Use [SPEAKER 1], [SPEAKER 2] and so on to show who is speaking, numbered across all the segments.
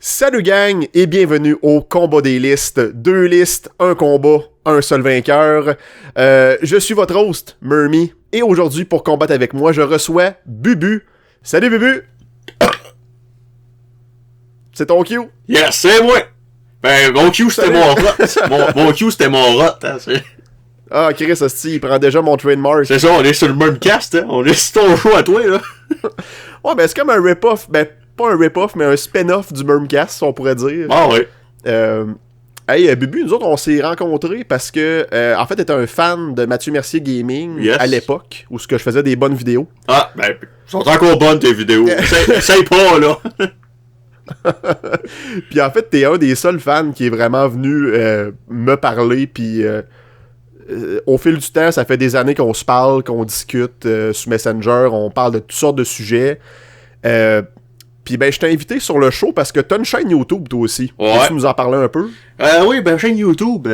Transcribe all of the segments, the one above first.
[SPEAKER 1] Salut gang et bienvenue au combat des listes. 2 listes, un combat, un seul vainqueur. Je suis votre host, Murmy, et aujourd'hui pour combattre avec moi, je reçois Bubu. Salut Bubu! C'est ton cue?
[SPEAKER 2] Yes, c'est moi! Ben, mon cue c'était mon rot. Mon cue c'était mon rot. Hein,
[SPEAKER 1] Ah, Chris, hostie, il prend déjà mon trademark.
[SPEAKER 2] c'est ça, on est sur le même cast, hein. On est sur ton show à toi, là.
[SPEAKER 1] Ouais, ben c'est comme un rip-off. Ben, pas un rip-off, mais un spin-off du Murmcast, on pourrait dire.
[SPEAKER 2] Ah ouais.
[SPEAKER 1] Hey, Bubu, nous autres, on s'est rencontrés parce que, en fait, t'étais un fan de Mathieu Mercier Gaming à l'époque, où ce que je faisais des bonnes vidéos.
[SPEAKER 2] Ah, ben, sont encore bonnes tes vidéos. Essaye pas, là.
[SPEAKER 1] Puis en fait, t'es un des seuls fans qui est vraiment venu me parler, puis au fil du temps, ça fait des années qu'on se parle, qu'on discute sur Messenger, on parle de toutes sortes de sujets. Puis ben, je t'ai invité sur le show parce que t'as une chaîne YouTube, toi aussi.
[SPEAKER 2] Ouais.
[SPEAKER 1] Tu nous en parler un peu?
[SPEAKER 2] Oui, ben, chaîne YouTube,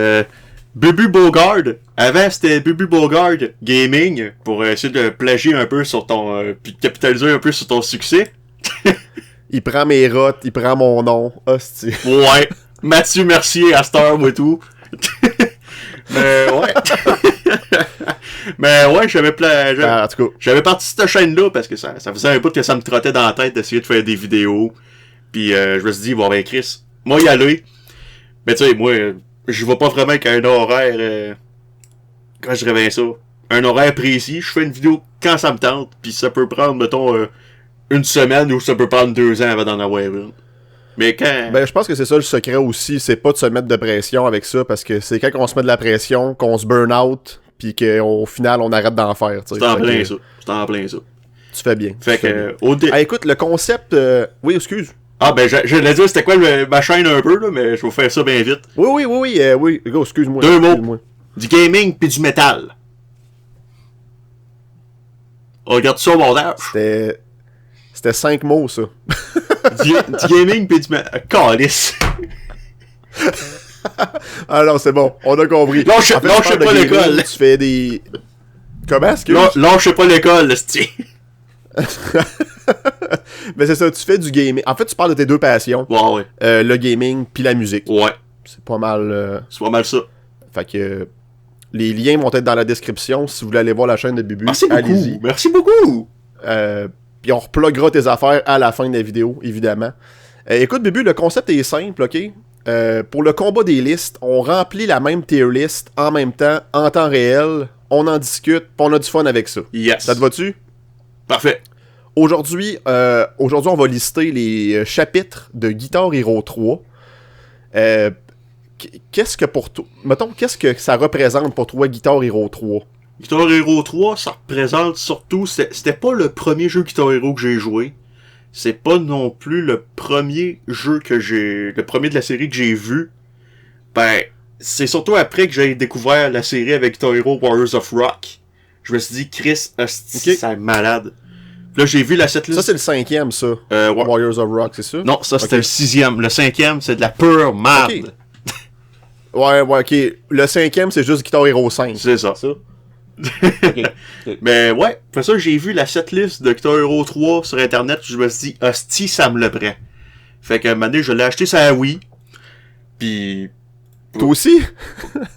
[SPEAKER 2] Bubu Bogard. Avant, c'était Bubu Bogard Gaming, pour essayer de plagier un peu sur ton... puis capitaliser un peu sur ton succès.
[SPEAKER 1] Il prend mes rotes, il prend mon nom. Hostie.
[SPEAKER 2] Ouais. Mathieu Mercier à Star et tout. Mais ouais. Mais ouais,
[SPEAKER 1] En tout cas.
[SPEAKER 2] j'avais parti cette chaîne-là parce que ça faisait un bout que ça me trottait dans la tête d'essayer de faire des vidéos. Puis je me suis dit, bon ben Chris, moi y aller. Mais tu sais, moi, je vais pas vraiment avec un horaire... quand je réveille ça. Un horaire précis, je fais une vidéo quand ça me tente. Puis ça peut prendre, mettons, une semaine ou ça peut prendre 2 ans avant d'en avoir une. Mais quand...
[SPEAKER 1] Ben, je pense que c'est ça le secret aussi, c'est pas de se mettre de pression avec ça, parce que c'est quand on se met de la pression, qu'on se burn out, puis qu'au final, on arrête d'en faire.
[SPEAKER 2] C'est en plein ça. C'est en plein ça.
[SPEAKER 1] Tu fais bien.
[SPEAKER 2] Fait que,
[SPEAKER 1] écoute, le concept... Oui, excuse.
[SPEAKER 2] Ah, ben, je l'ai dit, c'était quoi ma chaîne un peu, là, mais je vais vous faire ça bien vite.
[SPEAKER 1] Oui. Go, excuse-moi.
[SPEAKER 2] 2 mots. Du gaming pis du métal. On regarde ça au montage.
[SPEAKER 1] C'était 5 mots, ça.
[SPEAKER 2] Du gaming pis du métal. Calice.
[SPEAKER 1] Alors, c'est bon. On a compris.
[SPEAKER 2] Lâchez pas l'école.
[SPEAKER 1] Tu fais des... Comment, excuse?
[SPEAKER 2] Lâchez pas l'école, c'ti.
[SPEAKER 1] Mais c'est ça, tu fais du gaming. En fait, tu parles de tes 2 passions.
[SPEAKER 2] Ouais.
[SPEAKER 1] Le gaming puis la musique.
[SPEAKER 2] Ouais.
[SPEAKER 1] C'est pas mal...
[SPEAKER 2] C'est pas mal ça.
[SPEAKER 1] Fait que... les liens vont être dans la description si vous voulez aller voir la chaîne de Bubu. Allez-y.
[SPEAKER 2] Merci beaucoup.
[SPEAKER 1] Puis on repluggera tes affaires à la fin de la vidéo, évidemment. Écoute, Bubu, le concept est simple, ok? Pour le combat des listes, on remplit la même tier list en même temps, en temps réel. On en discute, puis on a du fun avec ça.
[SPEAKER 2] Yes.
[SPEAKER 1] Ça te va-tu?
[SPEAKER 2] Parfait.
[SPEAKER 1] Aujourd'hui, on va lister les chapitres de Guitar Hero 3. Qu'est-ce que pour toi... Mettons, qu'est-ce que ça représente pour toi, Guitar Hero 3?
[SPEAKER 2] Guitar Hero 3, ça représente surtout... C'était pas le premier jeu Guitar Hero que j'ai joué. C'est pas non plus le premier jeu que j'ai... Le premier de la série que j'ai vu. Ben, c'est surtout après que j'ai découvert la série avec Guitar Hero Warriors of Rock. Je me suis dit, Chris, hostie, c'est malade. Là, j'ai vu la setlist...
[SPEAKER 1] Ça, c'est le 5e, ça. Warriors of Rock, c'est ça?
[SPEAKER 2] Non, ça, c'était le 6e. Le 5e, c'est de la pure merde.
[SPEAKER 1] Okay. Ouais, ok. Le 5e, c'est juste Guitar Hero 5.
[SPEAKER 2] C'est ça.
[SPEAKER 1] Okay.
[SPEAKER 2] Mais ouais, après ça, j'ai vu la setlist de Guitar Hero 3 sur internet, je me suis dit, hostie, ça me le prend. Fait que, un moment donné, je l'ai acheté sur la Wii. Puis...
[SPEAKER 1] Toi aussi?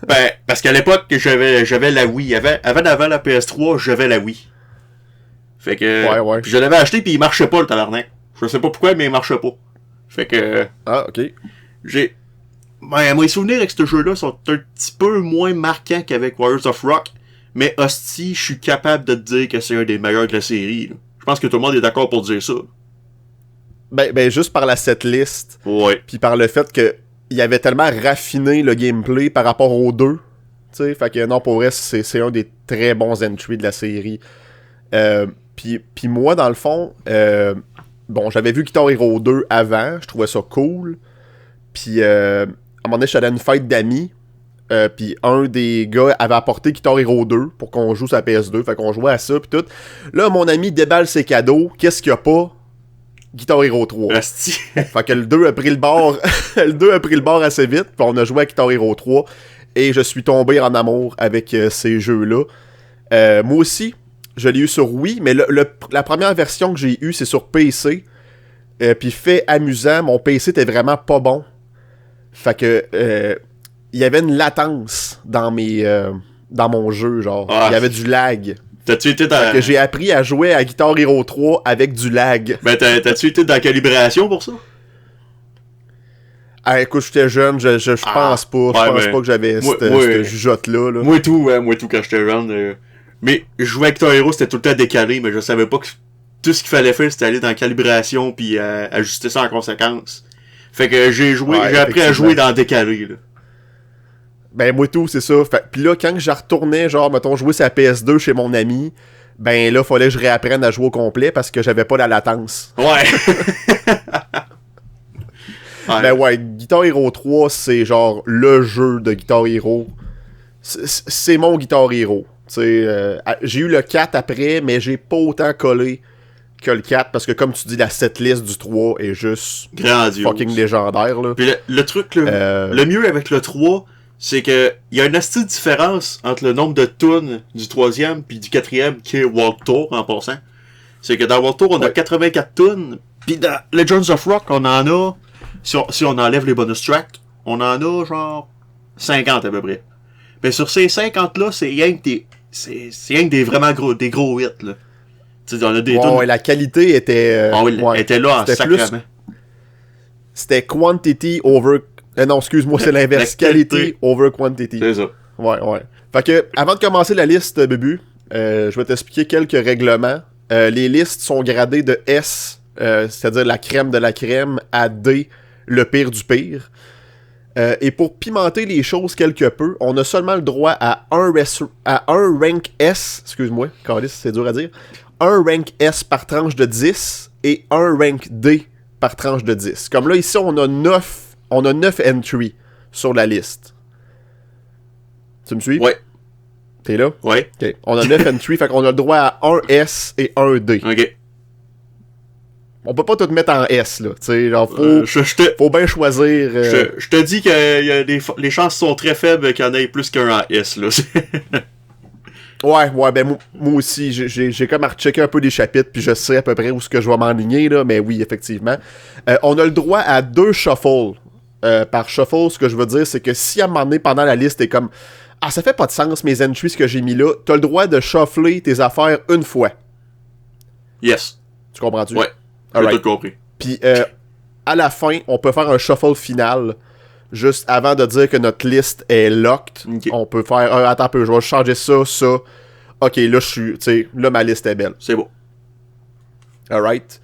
[SPEAKER 2] Ben, parce qu'à l'époque, j'avais la Wii. Avant d'avoir la PS3, j'avais la Wii. Fait que...
[SPEAKER 1] Ouais.
[SPEAKER 2] Puis je l'avais acheté, puis il marchait pas, le tabarnak. Je sais pas pourquoi, mais il marchait pas. Fait que...
[SPEAKER 1] Ah, ok.
[SPEAKER 2] Ben, mes souvenirs avec ce jeu-là sont un petit peu moins marquants qu'avec Warriors of Rock. Mais hostie, je suis capable de te dire que c'est un des meilleurs de la série. Là. Je pense que tout le monde est d'accord pour dire ça.
[SPEAKER 1] Ben juste par la setlist.
[SPEAKER 2] Ouais.
[SPEAKER 1] Puis par le fait que il avait tellement raffiné le gameplay par rapport aux 2. Tu sais, fait que non, pour vrai, c'est un des très bons entries de la série. Puis moi, dans le fond, bon, j'avais vu Guitar Hero 2 avant. Je trouvais ça cool. Puis à un moment donné, je suis allé à une fête d'amis. Puis un des gars avait apporté Guitar Hero 2 pour qu'on joue sur la PS2. Fait qu'on jouait à ça, puis tout. Là, mon ami déballe ses cadeaux. Qu'est-ce qu'il y a pas? Guitar Hero 3. Fait que le 2 a pris le bord. Le 2 a pris le bord assez vite. Puis on a joué à Guitar Hero 3. Et je suis tombé en amour avec ces jeux-là. Moi aussi, je l'ai eu sur Wii. Mais la première version que j'ai eue, c'est sur PC. Puis fait amusant, mon PC était vraiment pas bon. Fait que il y avait une latence dans mon jeu, genre. Il y avait du lag.
[SPEAKER 2] T'as-tu été dans...
[SPEAKER 1] Fait que j'ai appris à jouer à Guitar Hero 3 avec du lag.
[SPEAKER 2] Ben, t'as-tu été dans la calibration pour ça?
[SPEAKER 1] Ah, écoute, j'étais jeune, je pense pas. Je pense pas que j'avais cette jugeote-là. Là.
[SPEAKER 2] Moi tout quand j'étais jeune. Mais je jouais avec Guitar Hero, c'était tout le temps décalé, mais je savais pas que tout ce qu'il fallait faire, c'était aller dans la calibration puis ajuster ça en conséquence. Fait que j'ai appris à jouer dans le décalé, là.
[SPEAKER 1] Ben, moi tout, c'est ça. Puis là, quand je retournais, genre, mettons, jouer sur la PS2 chez mon ami, ben là, fallait que je réapprenne à jouer au complet parce que j'avais pas la latence.
[SPEAKER 2] Ouais.
[SPEAKER 1] Ben ouais, Guitar Hero 3, c'est genre le jeu de Guitar Hero. C'est mon Guitar Hero. J'ai eu le 4 après, mais j'ai pas autant collé que le 4 parce que, comme tu dis, la setlist du 3 est juste
[SPEAKER 2] grandiose.
[SPEAKER 1] Fucking légendaire. Là.
[SPEAKER 2] Puis le truc, le mieux avec le 3, c'est que il y a une astuce différence entre le nombre de tunes du 3e puis du 4e qui est World Tour en passant. C'est que dans World Tour, on a 84 tunes, puis dans Legends of Rock, on en a, si on enlève les bonus tracks, on en a genre 50 à peu près. Mais sur ces 50-là, c'est rien que des vraiment gros hits, là. Tu sais, on a des tunes...
[SPEAKER 1] Ouais, la qualité était...
[SPEAKER 2] était là en sacrament.
[SPEAKER 1] C'était quantity over... non, excuse-moi, c'est l'inverse. Qualité over quantity.
[SPEAKER 2] C'est ça.
[SPEAKER 1] Ouais. Fait que, avant de commencer la liste, Bubu, je vais t'expliquer quelques règlements. Les listes sont gradées de S, c'est-à-dire la crème de la crème, à D, le pire du pire. Et pour pimenter les choses quelque peu, on a seulement le droit à un rank S, excuse-moi, c'est dur à dire, un rank S par tranche de 10 et un rank D par tranche de 10. Comme là, ici, on a 9 entries sur la liste. Tu me suis?
[SPEAKER 2] Ouais.
[SPEAKER 1] T'es là?
[SPEAKER 2] Ouais.
[SPEAKER 1] OK. On a 9 entries, fait qu'on a le droit à un S et un D.
[SPEAKER 2] OK.
[SPEAKER 1] On peut pas tout mettre en S, là. Tu sais, genre, faut bien choisir.
[SPEAKER 2] Je te dis que les chances sont très faibles qu'il y en ait plus qu'un en S, là.
[SPEAKER 1] Ouais, ben moi aussi, j'ai comme à rechecker un peu des chapitres, puis je sais à peu près où ce que je vais m'enligner, là, mais oui, effectivement. On a le droit à 2 shuffles. Par shuffle, ce que je veux dire, c'est que si à un moment donné, pendant la liste, t'es comme « Ah, ça fait pas de sens, mes entries, ce que j'ai mis là », t'as le droit de shuffler tes affaires une fois.
[SPEAKER 2] Yes.
[SPEAKER 1] Tu comprends-tu?
[SPEAKER 2] Ouais, j'ai tout compris.
[SPEAKER 1] Puis, à la fin, on peut faire un shuffle final, juste avant de dire que notre liste est locked. Okay. On peut faire « Attends un peu, je vais changer ça. Ok, là, là, ma liste est belle. »
[SPEAKER 2] C'est beau.
[SPEAKER 1] Alright.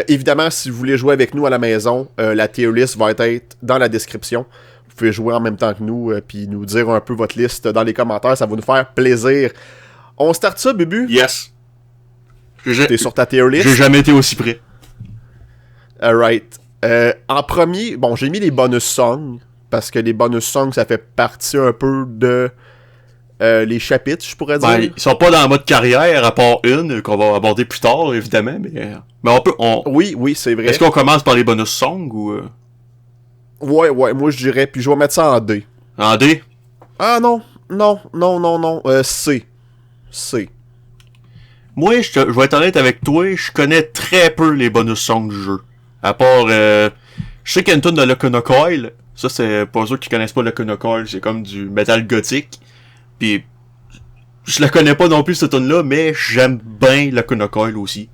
[SPEAKER 1] Évidemment, si vous voulez jouer avec nous à la maison, la tier list va être dans la description. Vous pouvez jouer en même temps que nous, puis nous dire un peu votre liste dans les commentaires. Ça va nous faire plaisir. On start ça, Bubu?
[SPEAKER 2] Yes.
[SPEAKER 1] T'es sur ta tier list?
[SPEAKER 2] J'ai jamais été aussi près.
[SPEAKER 1] Alright. En premier, bon, j'ai mis les bonus songs, parce que les bonus songs, ça fait partie un peu de... les chapitres, je pourrais dire.
[SPEAKER 2] Ben, ils sont pas dans le mode carrière, à part une, qu'on va aborder plus tard, évidemment, mais on peut...
[SPEAKER 1] Oui, c'est vrai.
[SPEAKER 2] Est-ce qu'on commence par les bonus songs, ou...
[SPEAKER 1] Ouais, moi je dirais, puis je vais mettre ça en D.
[SPEAKER 2] En D?
[SPEAKER 1] Ah non, C.
[SPEAKER 2] Moi, je vais être honnête avec toi, je connais très peu les bonus songs du jeu. À part... je sais qu'il y a une tune de Lacuna Coil, ça c'est pour ceux qui connaissent pas Lacuna Coil, c'est comme du métal gothique. Pis je la connais pas non plus cette tune là, mais j'aime bien Lacuna Coil aussi.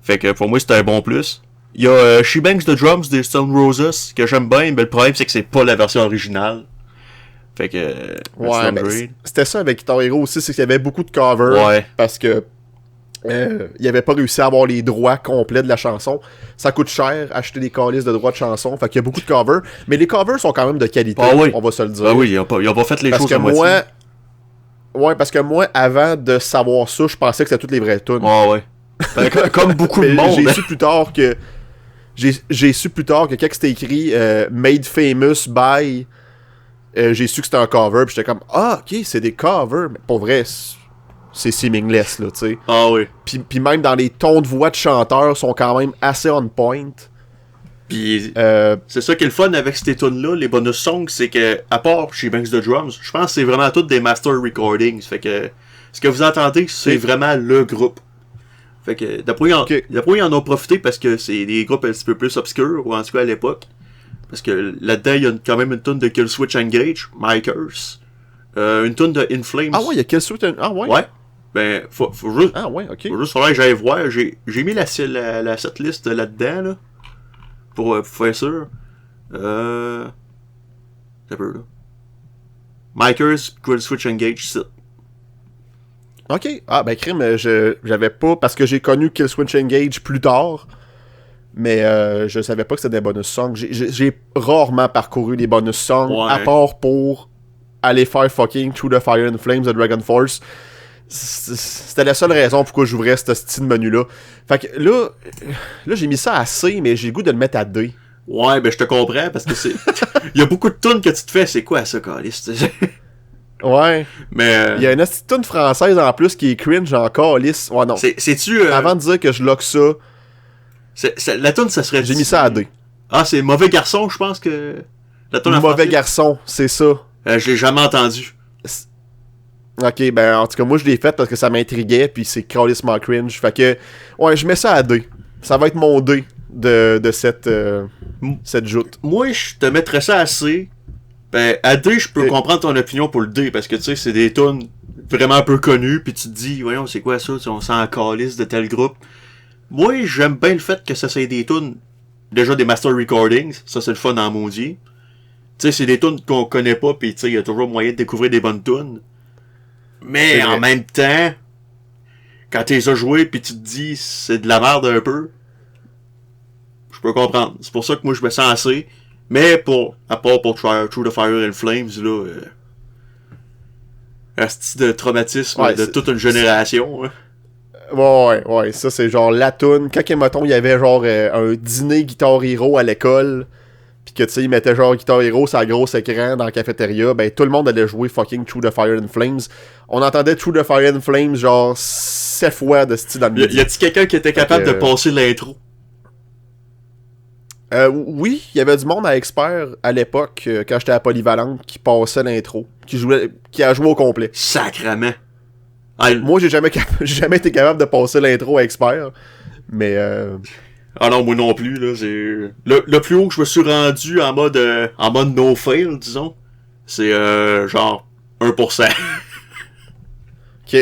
[SPEAKER 2] Fait que pour moi c'était un bon plus. Il y a She Bangs the Drums des Stone Roses que j'aime bien, mais le problème c'est que c'est pas la version originale. Fait que
[SPEAKER 1] ouais, ben, c'était ça avec Guitar Hero aussi, c'est qu'il y avait beaucoup de covers.
[SPEAKER 2] Ouais.
[SPEAKER 1] Parce que il avait pas réussi à avoir les droits complets de la chanson. Ça coûte cher acheter des calices de droits de chanson. Fait qu'il y a beaucoup de covers, mais les covers sont quand même de qualité,
[SPEAKER 2] oui.
[SPEAKER 1] On va se le dire.
[SPEAKER 2] Ah oui, ils ont pas fait les choses à moitié.
[SPEAKER 1] Ouais, parce que moi, avant de savoir ça, je pensais que c'était toutes les vraies tunes.
[SPEAKER 2] Ouais. Ben, comme beaucoup de monde.
[SPEAKER 1] J'ai su plus tard que... J'ai su plus tard que quand c'était écrit Made Famous by... j'ai su que c'était un cover, puis j'étais comme « Ah, ok, c'est des covers. » Mais pour vrai, c'est seamless, là, tu sais.
[SPEAKER 2] Ah oui.
[SPEAKER 1] Puis même dans les tons de voix de chanteurs sont quand même assez on point.
[SPEAKER 2] Puis c'est ça qui est le fun avec ces tunes-là, les bonus songs, c'est que, à part chez Banks the Drums, je pense que c'est vraiment toutes des master recordings. Fait que ce que vous entendez, c'est vraiment le groupe. Fait que d'après ils en ont profité parce que c'est des groupes un petit peu plus obscurs, ou en tout cas à l'époque. Parce que là-dedans, il y a quand même une tune de Killswitch Engage, Micers. Une tune de In Flames.
[SPEAKER 1] Ah ouais, il y a Killswitch Engage. Ah ouais?
[SPEAKER 2] Ouais. Ben, faut juste.
[SPEAKER 1] Ah ouais, ok.
[SPEAKER 2] Faut juste falloir que j'aille voir. J'ai mis la setlist là-dedans, là. Pour faire sûr. C'est un peu, là. Micers, Killswitch Engage, site.
[SPEAKER 1] Ok. Ah ben crime, j'avais pas... Parce que j'ai connu Killswitch Engage plus tard. Mais je savais pas que c'était des bonus songs. J'ai rarement parcouru les bonus songs,
[SPEAKER 2] Ouais.
[SPEAKER 1] à part pour aller faire fucking Through the Fire and Flames de Dragon Force. C'était la seule raison pourquoi j'ouvrais ce style menu-là. Fait que là j'ai mis ça à C, mais j'ai le goût de le mettre à D.
[SPEAKER 2] Ouais, ben je te comprends, parce que c'est... Il y a beaucoup de tunes que tu te fais, c'est quoi ça, câlisse?
[SPEAKER 1] Ouais.
[SPEAKER 2] Mais...
[SPEAKER 1] Il y a une petite tune française en plus qui est cringe encore, lisse. Ouais, non.
[SPEAKER 2] C'est-tu...
[SPEAKER 1] Avant de dire que je lock ça,
[SPEAKER 2] la tune, ça serait...
[SPEAKER 1] j'ai mis ça à D.
[SPEAKER 2] Ah, c'est Mauvais Garçon, je pense que... La tune en
[SPEAKER 1] Mauvais
[SPEAKER 2] français.
[SPEAKER 1] garçon, c'est ça.
[SPEAKER 2] Je l'ai jamais entendu.
[SPEAKER 1] Ok, ben en tout cas, moi je l'ai fait parce que ça m'intriguait, puis c'est calissement cringe. Fait que, ouais, je mets ça à D. Ça va être mon D de cette joute.
[SPEAKER 2] Moi, je te mettrais ça à C. Ben, à D, je peux comprendre ton opinion pour le D, parce que tu sais, c'est des tunes vraiment un peu connues, puis tu te dis, voyons, c'est quoi ça, on s'en calisse de tel groupe. Moi, j'aime bien le fait que ça soit des tunes, déjà des master recordings, ça c'est le fun en maudit. Tu sais, c'est des tunes qu'on connaît pas, puis tu sais, il y a toujours moyen de découvrir des bonnes tunes. Mais en même temps, quand tu les as jouées, puis tu te dis, c'est de la merde un peu, je peux comprendre. C'est pour ça que moi, je me sens assez. Mais à part pour Through the Fire and Flames, là, un style de traumatisme de toute une génération. Hein.
[SPEAKER 1] Ouais, ça c'est genre la toune. Quand, mettons, il y avait genre un dîner Guitar Hero à l'école, pis que tu sais, ils mettaient genre Guitar Hero sur un gros écran dans la cafétéria, ben tout le monde allait jouer fucking Through the Fire and Flames. On entendait Through the Fire and Flames genre 7 fois de style dans le midi.
[SPEAKER 2] Y a-t-il quelqu'un qui était capable de passer l'intro?
[SPEAKER 1] Oui, il y avait du monde à Expert à l'époque, quand j'étais à Polyvalente, qui passait l'intro, qui a joué au complet.
[SPEAKER 2] Sacrement.
[SPEAKER 1] Moi, j'ai jamais été capable de passer l'intro à Expert, mais...
[SPEAKER 2] Ah non, moi non plus, là, c'est... Le plus haut que je me suis rendu en mode no-fail, disons, c'est genre 1%.
[SPEAKER 1] Ok.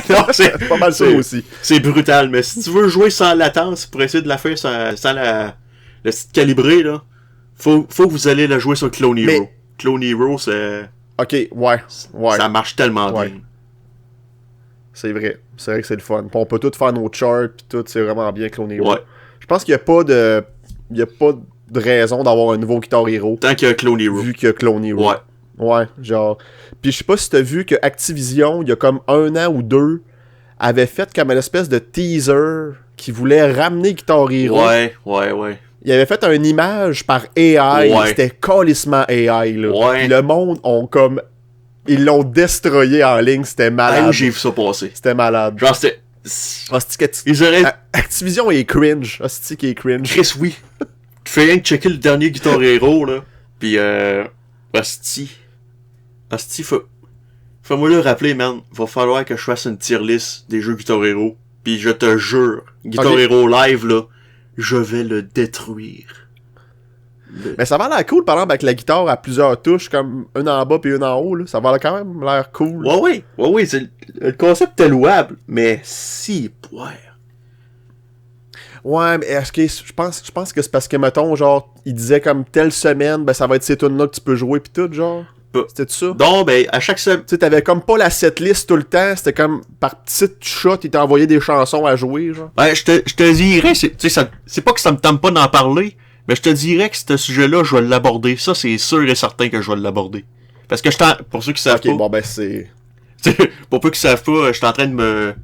[SPEAKER 2] Non, c'est
[SPEAKER 1] pas mal ça aussi.
[SPEAKER 2] C'est brutal, mais si tu veux jouer sans latence pour essayer de la faire sans le site calibré, là, faut que vous allez la jouer sur Clone Hero. Mais... Clone Hero, c'est...
[SPEAKER 1] Ok, ouais.
[SPEAKER 2] Ça marche tellement bien.
[SPEAKER 1] C'est vrai que c'est le fun. Puis on peut tout faire nos charts, pis tout, c'est vraiment bien Clone Hero.
[SPEAKER 2] Ouais.
[SPEAKER 1] Je pense qu'il y a pas de raison d'avoir un nouveau Guitar Hero.
[SPEAKER 2] Tant qu'il y a Clone Hero.
[SPEAKER 1] Vu qu'il y a Clone Hero.
[SPEAKER 2] Ouais.
[SPEAKER 1] Ouais, genre... Puis je sais pas si t'as vu que Activision, il y a comme 1 an ou 2, avait fait comme une espèce de teaser qui voulait ramener Guitar Hero.
[SPEAKER 2] Ouais.
[SPEAKER 1] Il avait fait une image par AI.
[SPEAKER 2] Ouais.
[SPEAKER 1] C'était calissement AI, là.
[SPEAKER 2] Ouais.
[SPEAKER 1] Puis le monde ils l'ont destroyé en ligne, c'était malade.
[SPEAKER 2] Même j'ai vu ça passer.
[SPEAKER 1] C'était malade.
[SPEAKER 2] Genre, c'était...
[SPEAKER 1] Ils auraient... Activision est cringe. Hostie qui est cringe.
[SPEAKER 2] Chris, oui. Tu fais rien que checker le dernier Guitar Hero, là. Pis, Hostie, fais-moi le rappeler, man. Va falloir que je fasse une tier list des jeux Guitar Hero. Pis je te jure, Guitar Hero Live, là, je vais le détruire.
[SPEAKER 1] Mais ça va l'air cool, par exemple, avec la guitare à plusieurs touches, comme une en bas puis une en haut, là. Ça va quand même l'air cool.
[SPEAKER 2] Ouais, le concept est louable, mais si, poire.
[SPEAKER 1] Ouais, mais est-ce que je pense que c'est parce que, mettons, genre, il disait comme telle semaine, ben ça va être ces tunes-là que tu peux jouer pis tout, genre. C'était ça?
[SPEAKER 2] Non, ben, à chaque semaine.
[SPEAKER 1] Tu sais, t'avais comme pas la setlist tout le temps, c'était comme par petite shot, il t'envoyait des chansons à jouer, genre.
[SPEAKER 2] Ben, je te dirais, c'est pas que ça me tente pas d'en parler, mais je te dirais que ce sujet-là, je vais l'aborder. Ça, c'est sûr et certain que je vais l'aborder. Parce que pour ceux qui savent pas.
[SPEAKER 1] Bon, ben, c'est...
[SPEAKER 2] Pour ceux qui savent pas, je suis en train de me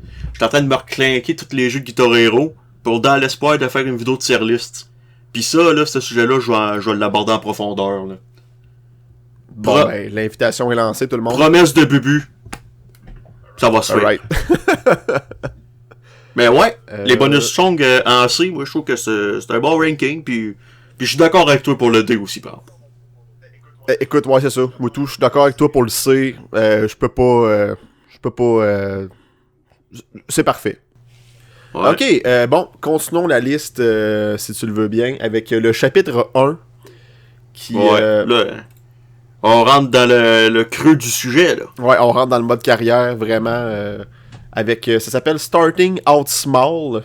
[SPEAKER 2] reclinquer tous les jeux de Guitar Hero dans l'espoir de faire une vidéo de tier list. Pis ça, là, ce sujet-là, je vais l'aborder en profondeur, là.
[SPEAKER 1] Bon, ben, l'invitation est lancée, tout le monde.
[SPEAKER 2] Promesse de Bubu. Ça va se faire.
[SPEAKER 1] Right.
[SPEAKER 2] Mais ouais, les bonus songs en C, moi, je trouve que c'est un bon ranking, puis je suis d'accord avec toi pour le D aussi, par exemple.
[SPEAKER 1] Écoute, ouais, c'est ça. Moi, tout, je suis d'accord avec toi pour le C. Je peux pas... c'est parfait.
[SPEAKER 2] Ouais.
[SPEAKER 1] Ok, bon, continuons la liste, si tu le veux bien, avec le chapitre 1, qui...
[SPEAKER 2] Ouais, là, on rentre dans le creux du sujet, là.
[SPEAKER 1] Ouais, on rentre dans le mode carrière, vraiment, avec... ça s'appelle Starting Out Small.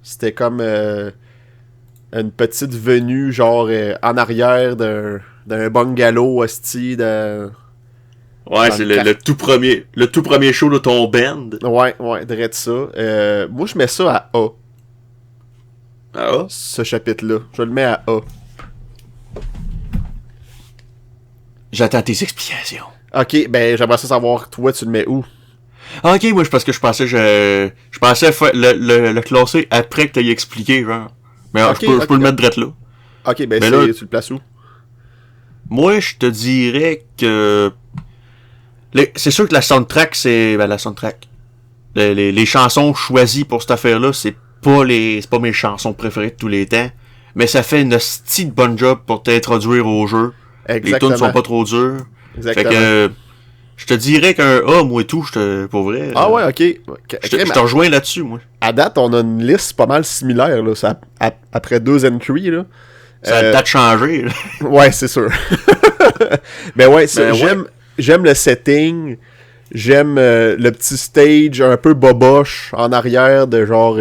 [SPEAKER 1] C'était comme une petite venue, genre, en arrière d'un bungalow hostie,
[SPEAKER 2] Ouais,
[SPEAKER 1] Dans
[SPEAKER 2] c'est
[SPEAKER 1] le
[SPEAKER 2] le tout premier show de ton band.
[SPEAKER 1] Ouais, direct ça. Moi, je mets ça à A,
[SPEAKER 2] Ah,
[SPEAKER 1] ce chapitre-là. Je le mets à A.
[SPEAKER 2] j'attends tes explications.
[SPEAKER 1] Ok, ben, j'aimerais ça savoir, toi, tu le mets où?
[SPEAKER 2] Ah, ok, moi, parce que je pensais le classer après que t'aies expliqué, genre. Mais
[SPEAKER 1] Ok,
[SPEAKER 2] je peux le mettre direct là.
[SPEAKER 1] Ok, ben,
[SPEAKER 2] Mais là-
[SPEAKER 1] tu le places où?
[SPEAKER 2] Moi, je te dirais que... C'est sûr que la soundtrack, c'est... Ben, la soundtrack. Les chansons choisies pour cette affaire-là, c'est pas mes chansons préférées de tous les temps. Mais ça fait une hostie de bonne job pour t'introduire au jeu.
[SPEAKER 1] Exactement.
[SPEAKER 2] Les tunes sont pas trop dures.
[SPEAKER 1] Exactement.
[SPEAKER 2] Fait que... je te dirais qu'un A, moi et tout, pour vrai...
[SPEAKER 1] Ah ouais, ok.
[SPEAKER 2] Je te rejoins là-dessus, moi.
[SPEAKER 1] À date, on a une liste pas mal similaire, là. Ça, après 2 entries, là.
[SPEAKER 2] Ça a peut-être changé, là.
[SPEAKER 1] Ouais, c'est sûr. Ben ouais,
[SPEAKER 2] Ben ouais.
[SPEAKER 1] j'aime le setting. J'aime le petit stage un peu boboche en arrière de genre...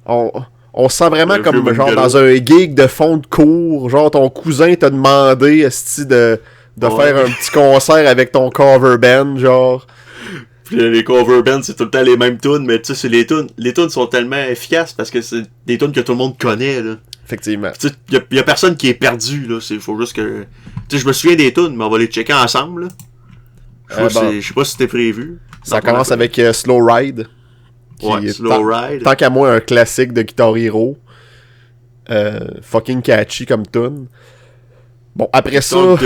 [SPEAKER 1] on se sent vraiment
[SPEAKER 2] Le
[SPEAKER 1] comme
[SPEAKER 2] vieux
[SPEAKER 1] genre
[SPEAKER 2] bungalow.
[SPEAKER 1] dans un gig de fond de cours. Genre ton cousin t'a demandé esti, de
[SPEAKER 2] Ouais.
[SPEAKER 1] faire un petit concert avec ton cover band, genre.
[SPEAKER 2] Puis les cover bands, c'est tout le temps les mêmes tunes, mais tu sais, les tunes sont tellement efficaces parce que c'est des tunes que tout le monde connaît, là.
[SPEAKER 1] Effectivement.
[SPEAKER 2] Tu sais, y a personne qui est perdu, là. Faut juste que... Tu sais, je me souviens des tunes, mais on va les checker ensemble, là. Je sais pas si c'était prévu.
[SPEAKER 1] Ça commence avec Slow Ride. qui
[SPEAKER 2] Ouais,
[SPEAKER 1] est
[SPEAKER 2] Slow Ride.
[SPEAKER 1] Tant qu'à moi, un classique de Guitar Hero. Fucking catchy comme tune. Bon, après ça,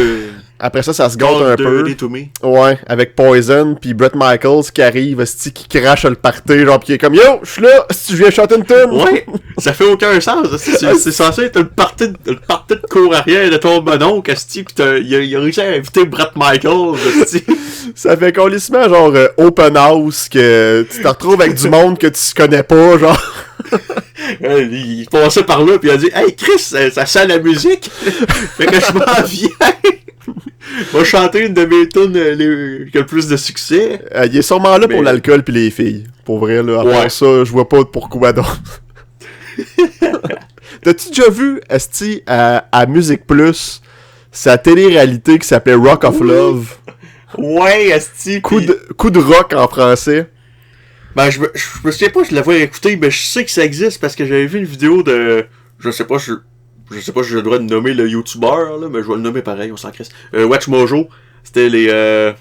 [SPEAKER 1] ça se gâte un peu.
[SPEAKER 2] To me.
[SPEAKER 1] Ouais, avec Poison, puis Bret Michaels qui arrive, esti, qui crache le party, genre, pis qui est comme, yo, je suis là, si tu viens chanter une tune.
[SPEAKER 2] Ouais, ça fait aucun sens. C'est censé être le party de cour arrière de ton mononcle, esti, pis il a réussi à inviter Bret Michaels, esti.
[SPEAKER 1] Ça fait colissement, genre, open house, que tu te retrouves avec du monde que tu connais pas, genre.
[SPEAKER 2] Il passait par là, pis il a dit, hey Chris, ça sent la musique. Fait que je m'en viens. Je vais chanter une de mes tunes qui a le plus de succès.
[SPEAKER 1] Il est sûrement là pour
[SPEAKER 2] Mais-
[SPEAKER 1] l'alcool pis les filles. Pour vrai, là. À part
[SPEAKER 2] Ouais.
[SPEAKER 1] ça, je vois pas pourquoi d'autre. T'as-tu déjà vu, esti, à Musique Plus, sa télé-réalité qui s'appelait Rock of Love?
[SPEAKER 2] Ouais, esti.
[SPEAKER 1] Coup de rock en français.
[SPEAKER 2] Ben, je me souviens pas, je l'avais écouté, mais je sais que ça existe parce que j'avais vu une vidéo de... Je sais pas si je dois nommer le YouTuber, là, mais je vais le nommer pareil, on s'en crisse. Watch Mojo, c'était les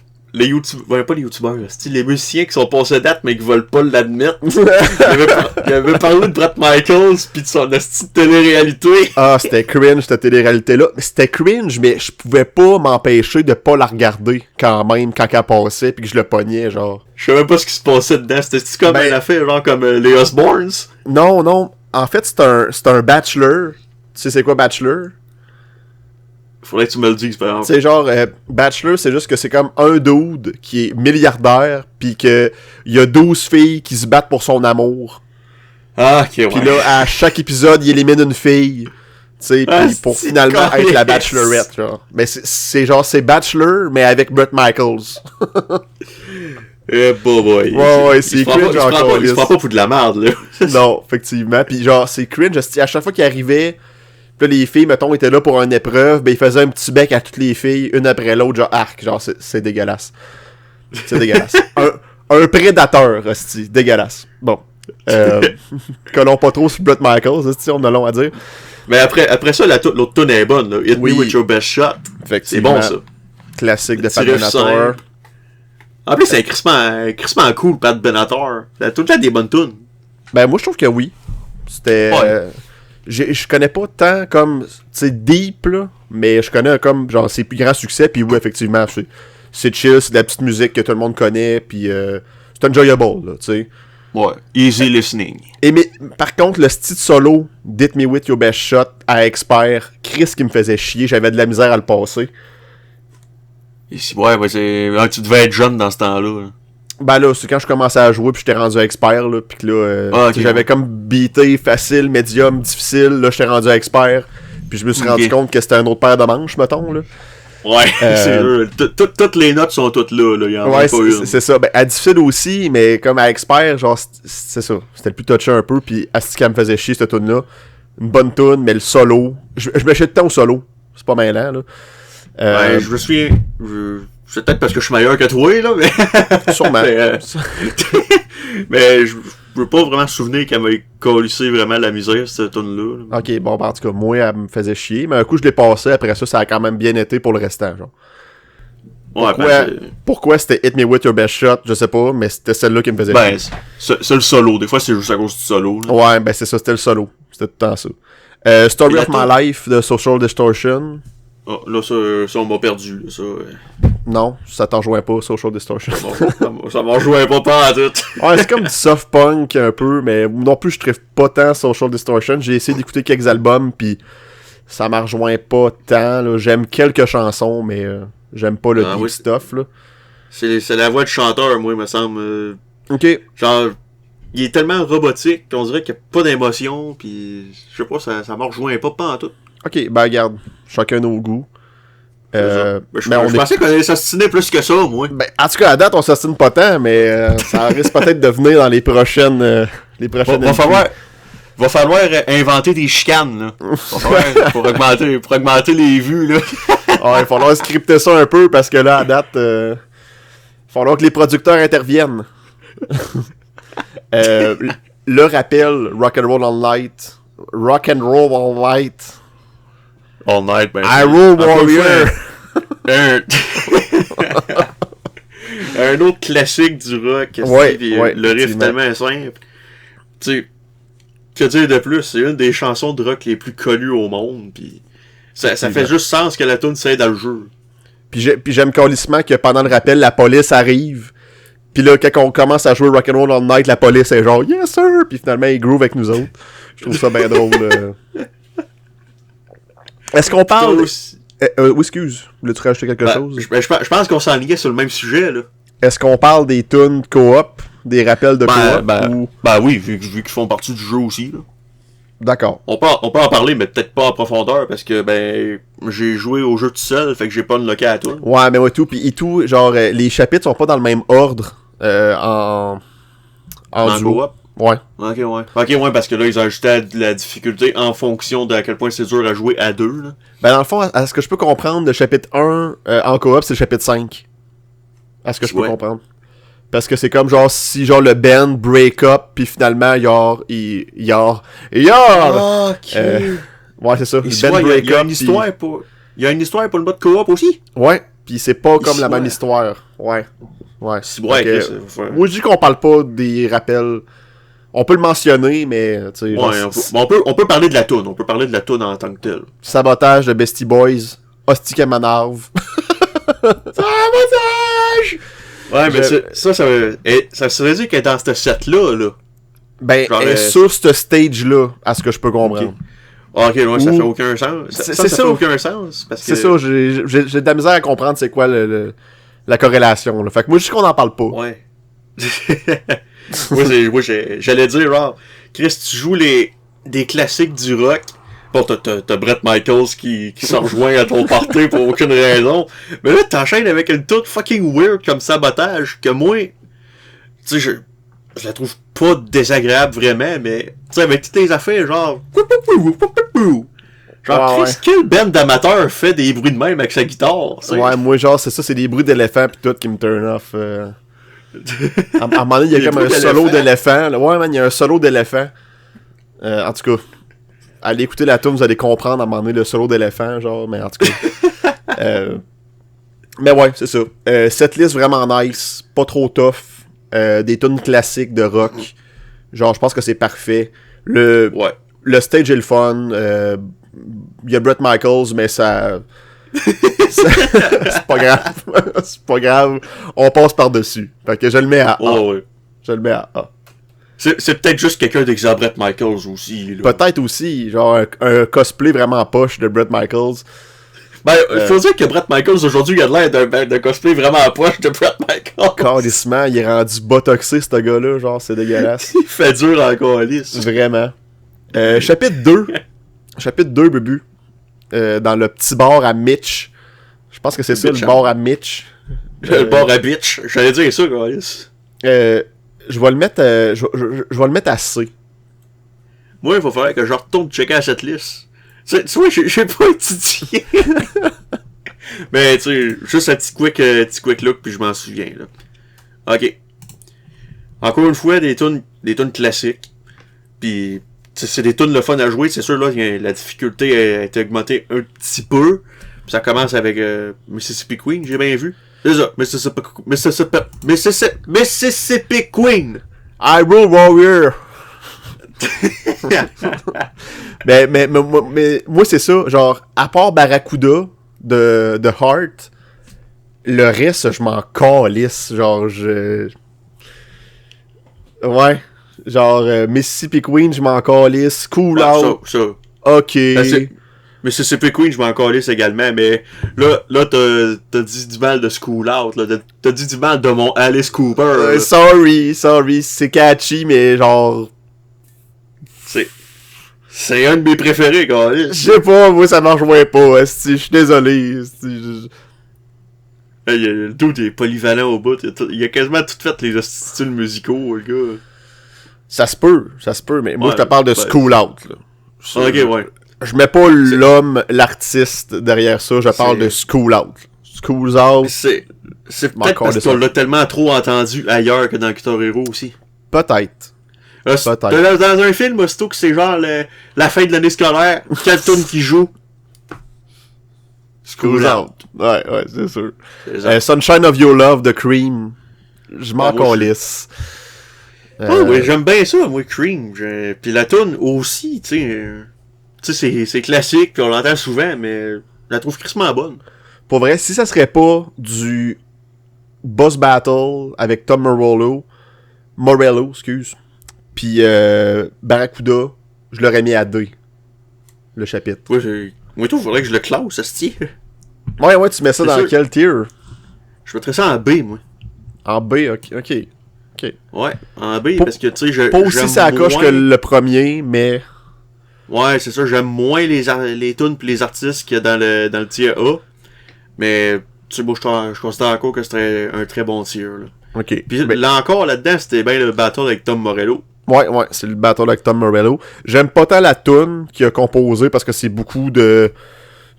[SPEAKER 2] YouTubers... Ouais, pas les YouTubers, c'était les musiciens qui sont passés date, mais qui veulent pas l'admettre. Il avait parlé de Bret Michaels, pis de son esti de télé-réalité.
[SPEAKER 1] Ah, c'était cringe, cette télé-réalité-là. C'était cringe, mais je pouvais pas m'empêcher de pas la regarder quand même, quand elle passait, pis que je le pognais, genre.
[SPEAKER 2] Je sais même pas ce qui se passait dedans, c'était comme
[SPEAKER 1] Ben-
[SPEAKER 2] une affaire, genre comme les Osbournes.
[SPEAKER 1] Non. En fait, c'est un bachelor. Tu sais c'est quoi bachelor?
[SPEAKER 2] Faudrait que tu me le dises, par exemple.
[SPEAKER 1] C'est genre, bachelor, c'est juste que c'est comme un dude qui est milliardaire, pis que il y a 12 filles qui se battent pour son amour.
[SPEAKER 2] Ah, ok, ouais.
[SPEAKER 1] Puis là, à chaque épisode, il élimine une fille. Tu sais,
[SPEAKER 2] Ah,
[SPEAKER 1] puis pour
[SPEAKER 2] c'est
[SPEAKER 1] finalement être la
[SPEAKER 2] calisse.
[SPEAKER 1] bachelorette, genre. Mais c'est genre, c'est Bachelor, mais avec Bret Michaels.
[SPEAKER 2] Eh, boy.
[SPEAKER 1] Ouais, c'est
[SPEAKER 2] il se prend
[SPEAKER 1] cringe
[SPEAKER 2] pas-
[SPEAKER 1] encore,
[SPEAKER 2] il se prend pas pour de la merde, là.
[SPEAKER 1] Non, effectivement. Puis genre, c'est cringe. À chaque fois qu'il arrivait, pis là, les filles, mettons, étaient là pour une épreuve, ben il faisait un petit bec à toutes les filles, une après l'autre, genre, arc. Genre, c'est dégueulasse. C'est dégueulasse. un prédateur, hostie. Dégueulasse. Bon. Collons pas trop sur Bret Michaels, hostie, on a long à dire.
[SPEAKER 2] Mais après ça, l'autre tune est bonne, là. Hit
[SPEAKER 1] Oui.
[SPEAKER 2] Me With Your Best Shot. C'est
[SPEAKER 1] Effectivement.
[SPEAKER 2] bon, ça.
[SPEAKER 1] Classique de Pat
[SPEAKER 2] Petit riff
[SPEAKER 1] Benatar.
[SPEAKER 2] simple. En plus, c'est crissement cool, Pat Benatar. Il a tout le temps des bonnes tunes.
[SPEAKER 1] Ben, moi, je trouve que oui. C'était...
[SPEAKER 2] Ouais.
[SPEAKER 1] Je connais pas tant comme, tu sais, deep, là, mais je connais comme, genre, ses plus grands succès, puis oui, effectivement, c'est chill, c'est de la petite musique que tout le monde connaît, puis c'est enjoyable, là, tu sais.
[SPEAKER 2] Ouais. Easy listening.
[SPEAKER 1] Et mais, par contre, le style solo d'Hit Me With Your Best Shot à Expert, Chris qui me faisait chier, j'avais de la misère à le passer.
[SPEAKER 2] Ouais, tu devais être jeune dans ce temps-là. Là.
[SPEAKER 1] Ben là, c'est quand je commençais à jouer, puis j'étais rendu expert, là, puis que là,
[SPEAKER 2] Ok,
[SPEAKER 1] j'avais
[SPEAKER 2] ouais.
[SPEAKER 1] comme beaté facile, médium, difficile, là, j'étais rendu expert, puis je me suis rendu
[SPEAKER 2] Ok.
[SPEAKER 1] compte que c'était un autre paire de manches, mettons, là.
[SPEAKER 2] Ouais, c'est
[SPEAKER 1] Euh,
[SPEAKER 2] sûr. Toutes les notes sont toutes là, là. Il y en a
[SPEAKER 1] Ouais,
[SPEAKER 2] pas une.
[SPEAKER 1] c'est ça. Ben, à difficile aussi, mais comme à expert, genre, c'est ça. C'était le plus touché un peu, puis Asti qu'elle me faisait chier, cette tune là. Une bonne tune, mais le solo. Je me chie de temps au solo. C'est pas mêlant, là.
[SPEAKER 2] Ouais, je me souviens. C'est peut-être parce que je suis meilleur que toi, là, mais.
[SPEAKER 1] Sûrement.
[SPEAKER 2] mais, mais je veux pas vraiment me souvenir qu'elle m'a collissé vraiment la misère, cette tune là.
[SPEAKER 1] Ok, bon, ben, en tout cas, moi, elle me faisait chier, mais un coup, je l'ai passé, après ça, ça a quand même bien été pour le restant, genre.
[SPEAKER 2] Ouais,
[SPEAKER 1] Pourquoi c'était Hit Me With Your Best Shot, je sais pas, mais c'était celle-là qui me faisait
[SPEAKER 2] ben,
[SPEAKER 1] chier.
[SPEAKER 2] c'est le solo. Des fois, c'est juste à cause du solo, là.
[SPEAKER 1] Ouais, ben c'est ça, c'était le solo. C'était tout le temps ça. Story
[SPEAKER 2] Et
[SPEAKER 1] of
[SPEAKER 2] la
[SPEAKER 1] My Life de Social Distortion.
[SPEAKER 2] Ah, là, ça on m'a perdu, là, ça.
[SPEAKER 1] Non, ça t'en rejoint pas, Social Distortion.
[SPEAKER 2] Ça m'en jouait pas à tout.
[SPEAKER 1] Ouais, c'est comme du soft punk un peu, mais non plus je tripe pas tant Social Distortion. J'ai essayé d'écouter quelques albums, puis ça m'a rejoint pas tant. Là. J'aime quelques chansons, mais j'aime pas le
[SPEAKER 2] Ah,
[SPEAKER 1] deep
[SPEAKER 2] oui.
[SPEAKER 1] stuff. Là.
[SPEAKER 2] C'est la voix du chanteur, moi, il me semble.
[SPEAKER 1] Ok,
[SPEAKER 2] Genre, il est tellement robotique qu'on dirait qu'il n'y a pas d'émotion, pis je sais pas, ça me rejoint pas en tout.
[SPEAKER 1] ok, ben regarde, chacun nos goûts.
[SPEAKER 2] Je
[SPEAKER 1] mais on est...
[SPEAKER 2] pensais qu'on allait s'astiner plus que ça, moi.
[SPEAKER 1] Ben, en tout cas, à date, on s'assine pas tant, mais ça risque peut-être de venir dans les prochaines.
[SPEAKER 2] Va
[SPEAKER 1] entries.
[SPEAKER 2] va falloir inventer des chicanes, là. Va falloir, pour augmenter les vues, là.
[SPEAKER 1] Ah, il va falloir scripter ça un peu parce que là, à date, il va falloir que les producteurs interviennent. Euh, le rappel Rock'n'Roll All Night. Rock'n'Roll All Night.
[SPEAKER 2] All night, ben.
[SPEAKER 1] Hyrule Warrior.
[SPEAKER 2] Un... un autre classique du rock.
[SPEAKER 1] Ouais,
[SPEAKER 2] pis,
[SPEAKER 1] ouais,
[SPEAKER 2] le riff
[SPEAKER 1] effectivement.
[SPEAKER 2] tellement simple. Tu sais, que dire de plus? C'est une des chansons de rock les plus connues au monde. Pis ça fait juste sens que la tune s'aide dans le jeu.
[SPEAKER 1] Puis j'aime calissement que pendant le rappel, la police arrive. Puis là, quand on commence à jouer Rock'n'Roll All Night, la police est genre Yes sir! Puis finalement, ils groove avec nous autres. Je trouve ça bien drôle. Est-ce qu'on parle.
[SPEAKER 2] Aussi-
[SPEAKER 1] Oui, excuse. Voulais-tu rajouter quelque chose?
[SPEAKER 2] je pense qu'on s'enlignait sur le même sujet, là.
[SPEAKER 1] Est-ce qu'on parle des tunes coop, des rappels de coop ou...
[SPEAKER 2] Oui, vu qu'ils font partie du jeu aussi, là.
[SPEAKER 1] D'accord.
[SPEAKER 2] On peut en parler, mais peut-être pas en profondeur, parce que, ben, j'ai joué au jeu tout seul, fait que j'ai pas unlocké à tout.
[SPEAKER 1] Ouais, mais ouais, tout. Puis tout, genre, les chapitres sont pas dans le même ordre en duo.
[SPEAKER 2] coop.
[SPEAKER 1] Ouais.
[SPEAKER 2] Ok, ouais, parce que là, ils ont ajouté la difficulté en fonction de à quel point c'est dur à jouer à deux, là.
[SPEAKER 1] Ben, dans le fond, à ce que je peux comprendre, le chapitre 1 en coop, c'est le chapitre 5. À ce que je peux
[SPEAKER 2] Ouais.
[SPEAKER 1] comprendre. Parce que c'est comme genre si genre le band break up puis finalement
[SPEAKER 2] Ok.
[SPEAKER 1] ouais c'est ça, le
[SPEAKER 2] Il
[SPEAKER 1] band
[SPEAKER 2] y
[SPEAKER 1] break
[SPEAKER 2] a
[SPEAKER 1] up
[SPEAKER 2] une
[SPEAKER 1] puis-
[SPEAKER 2] histoire pour... Il y a une histoire pour le mode coop aussi?
[SPEAKER 1] ouais, puis c'est pas comme la
[SPEAKER 2] Histoire.
[SPEAKER 1] même histoire. Ouais.
[SPEAKER 2] Si, ouais,
[SPEAKER 1] Fait que,
[SPEAKER 2] Chris,
[SPEAKER 1] moi je dis qu'on parle pas des rappels. On peut le mentionner mais tu sais genre,
[SPEAKER 2] ouais, on peut parler de la toune. On peut parler de la toune en tant que telle.
[SPEAKER 1] sabotage de Beastie Boys, Hostie Kamanarv. Sabotage.
[SPEAKER 2] Ouais, mais
[SPEAKER 1] Je-
[SPEAKER 2] ça serait dire qu'elle est dans ce set-là, là.
[SPEAKER 1] Ben
[SPEAKER 2] Genre,
[SPEAKER 1] elle est sur ce stage là, à ce que je peux comprendre.
[SPEAKER 2] Ok. Ah, ok, ouais, ça
[SPEAKER 1] Ou-
[SPEAKER 2] fait aucun sens.
[SPEAKER 1] C'est
[SPEAKER 2] Ça
[SPEAKER 1] ça.
[SPEAKER 2] fait aucun sens. Parce que...
[SPEAKER 1] C'est ça, j'ai de la misère à comprendre c'est quoi la corrélation. Là. Fait que moi, je dis qu'on en parle pas.
[SPEAKER 2] Ouais. J'allais dire, genre, Chris, tu joues des classiques du rock. Bon, t'as Brett Michaels qui s'en rejoint à ton party pour aucune raison. Mais là, t'enchaînes avec une toute fucking weird comme sabotage que moi, tu sais, je la trouve pas désagréable vraiment, mais, tu sais, avec toutes tes affaires, genre, genre,
[SPEAKER 1] Ah,
[SPEAKER 2] Chris, quel band d'amateur fait des bruits de même avec sa guitare, tu sais?
[SPEAKER 1] Ouais, moi, genre, c'est ça, c'est des bruits d'éléphants pis tout qui me turn off. À un moment donné, il y
[SPEAKER 2] Des
[SPEAKER 1] a comme un
[SPEAKER 2] bruits
[SPEAKER 1] solo
[SPEAKER 2] d'éléphants?
[SPEAKER 1] d'éléphant. là. Ouais, man, il y a un solo d'éléphant. En tout cas, allez écouter la tune, vous allez comprendre à un moment donné le solo d'éléphant, genre, mais en tout cas. Mais ouais, c'est ça. Cette liste vraiment nice, pas trop tough. Des tunes classiques de rock. Genre, je pense que c'est parfait.
[SPEAKER 2] Ouais.
[SPEAKER 1] Le stage est le fun. Il y a Brett Michaels, mais ça. C'est pas grave. C'est pas grave. On passe par-dessus. Fait que je le mets à A.
[SPEAKER 2] Oh, ouais.
[SPEAKER 1] Je le mets à A.
[SPEAKER 2] C'est peut-être juste quelqu'un d'exemple Brett Michaels aussi, là.
[SPEAKER 1] Peut-être aussi, genre, un cosplay vraiment poche de Brett Michaels.
[SPEAKER 2] Ben, faut dire que Bret Michaels, aujourd'hui, il a l'air d'un cosplay vraiment à poche de Bret Michaels.
[SPEAKER 1] Calissement, il est rendu botoxé, ce gars-là, genre, c'est dégueulasse.
[SPEAKER 2] Il fait dur en calice.
[SPEAKER 1] Vraiment. Chapitre 2. Chapitre 2, Bubu. Dans le petit bar à Mitch. Je pense que c'est ça, le bar à Mitch.
[SPEAKER 2] Le bar à bitch. J'allais dire ça, calice.
[SPEAKER 1] Je vais le mettre je vais le mettre à C.
[SPEAKER 2] Moi, il va falloir que je retourne checker à cette liste. Tu vois, j'ai pas étudié. Mais, tu sais, juste un petit quick look, puis je m'en souviens, là. Ok. Encore une fois, des tunes classiques. Puis, c'est des tunes le fun à jouer. C'est sûr, là, la difficulté a été augmentée un petit peu. Puis ça commence avec Mississippi Queen, j'ai bien vu. C'est ça, Mississippi Queen.
[SPEAKER 1] Hyrule Warrior. mais moi c'est ça, genre à part Barracuda de Heart, le reste je m'en calisse, genre ouais, genre Mississippi Queen je m'en calisse, Cool Out.
[SPEAKER 2] Ça.
[SPEAKER 1] OK.
[SPEAKER 2] Mississippi Queen, je m'en calisse également, mais là t'as dit du mal de School Out, là, t'as dit du mal de mon Alice Cooper.
[SPEAKER 1] Sorry, c'est catchy, mais genre
[SPEAKER 2] c'est un de mes préférés, quoi.
[SPEAKER 1] Je sais pas, moi ça marche pas, je suis désolé.
[SPEAKER 2] Le dude est polyvalent au bout, il a quasiment tout fait les styles musicaux, le gars.
[SPEAKER 1] Ça se peut, mais moi je te parle de School Out, là.
[SPEAKER 2] Ok, ouais.
[SPEAKER 1] Je mets pas l'homme, l'artiste derrière ça, je parle de School Out. School Out.
[SPEAKER 2] C'est peut-être parce qu'on l'a tellement trop entendu ailleurs que dans Guitar Hero aussi.
[SPEAKER 1] Peut-être.
[SPEAKER 2] Dans un film, aussitôt que c'est genre la fin de l'année scolaire, quelle tune qui joue?
[SPEAKER 1] School Out. Ouais, c'est sûr. Sunshine of Your Love de Cream. Je m'en calisse.
[SPEAKER 2] Ouais, j'aime bien ça, moi, Cream. Puis la tune aussi, tu sais, c'est classique, puis on l'entend souvent, mais je la trouve crissement bonne.
[SPEAKER 1] Pour vrai, si ça serait pas du boss battle avec Tom Morello, puis Barracuda, je l'aurais mis à D, le chapitre.
[SPEAKER 2] Moi, tout, il faudrait que je le classe, ça
[SPEAKER 1] Ouais, tu mets ça dans quel tier?
[SPEAKER 2] Je mettrais ça en B, moi.
[SPEAKER 1] En B, ok.
[SPEAKER 2] Ouais, en B, parce que, tu sais,
[SPEAKER 1] pas aussi ça coche que le premier, mais...
[SPEAKER 2] Ouais, c'est ça, j'aime moins les tunes pis les artistes qu'il y a dans le tier A. Mais, tu sais, moi, je considère encore que c'était un très bon tier, là.
[SPEAKER 1] Ok.
[SPEAKER 2] Puis là encore, là-dedans, c'était bien le battle avec Tom Morello.
[SPEAKER 1] Ouais, c'est le battle avec Tom Morello. J'aime pas tant la tune qu'il a composée parce que c'est beaucoup de...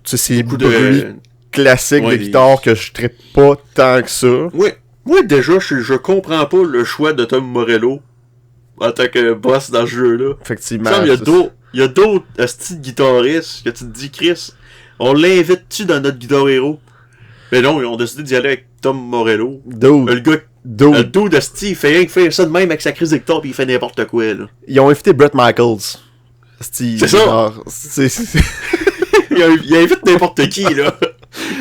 [SPEAKER 1] Tu sais, c'est beaucoup de bruit classique de guitare que je traite pas tant que ça.
[SPEAKER 2] Ouais. Moi, déjà, je comprends pas le choix de Tom Morello en tant que boss dans ce jeu-là.
[SPEAKER 1] Effectivement.
[SPEAKER 2] Il y a d'autres styles guitaristes que tu te dis, Chris, on l'invite-tu dans notre Guitar Hero? Mais non, ils ont décidé d'y aller avec Tom Morello. Le dude de Steve, il fait rien que faire ça de même avec sa crise de guitare pis il fait n'importe quoi, là.
[SPEAKER 1] Ils ont invité Bret Michaels.
[SPEAKER 2] C'est ça! Il invite n'importe qui, là.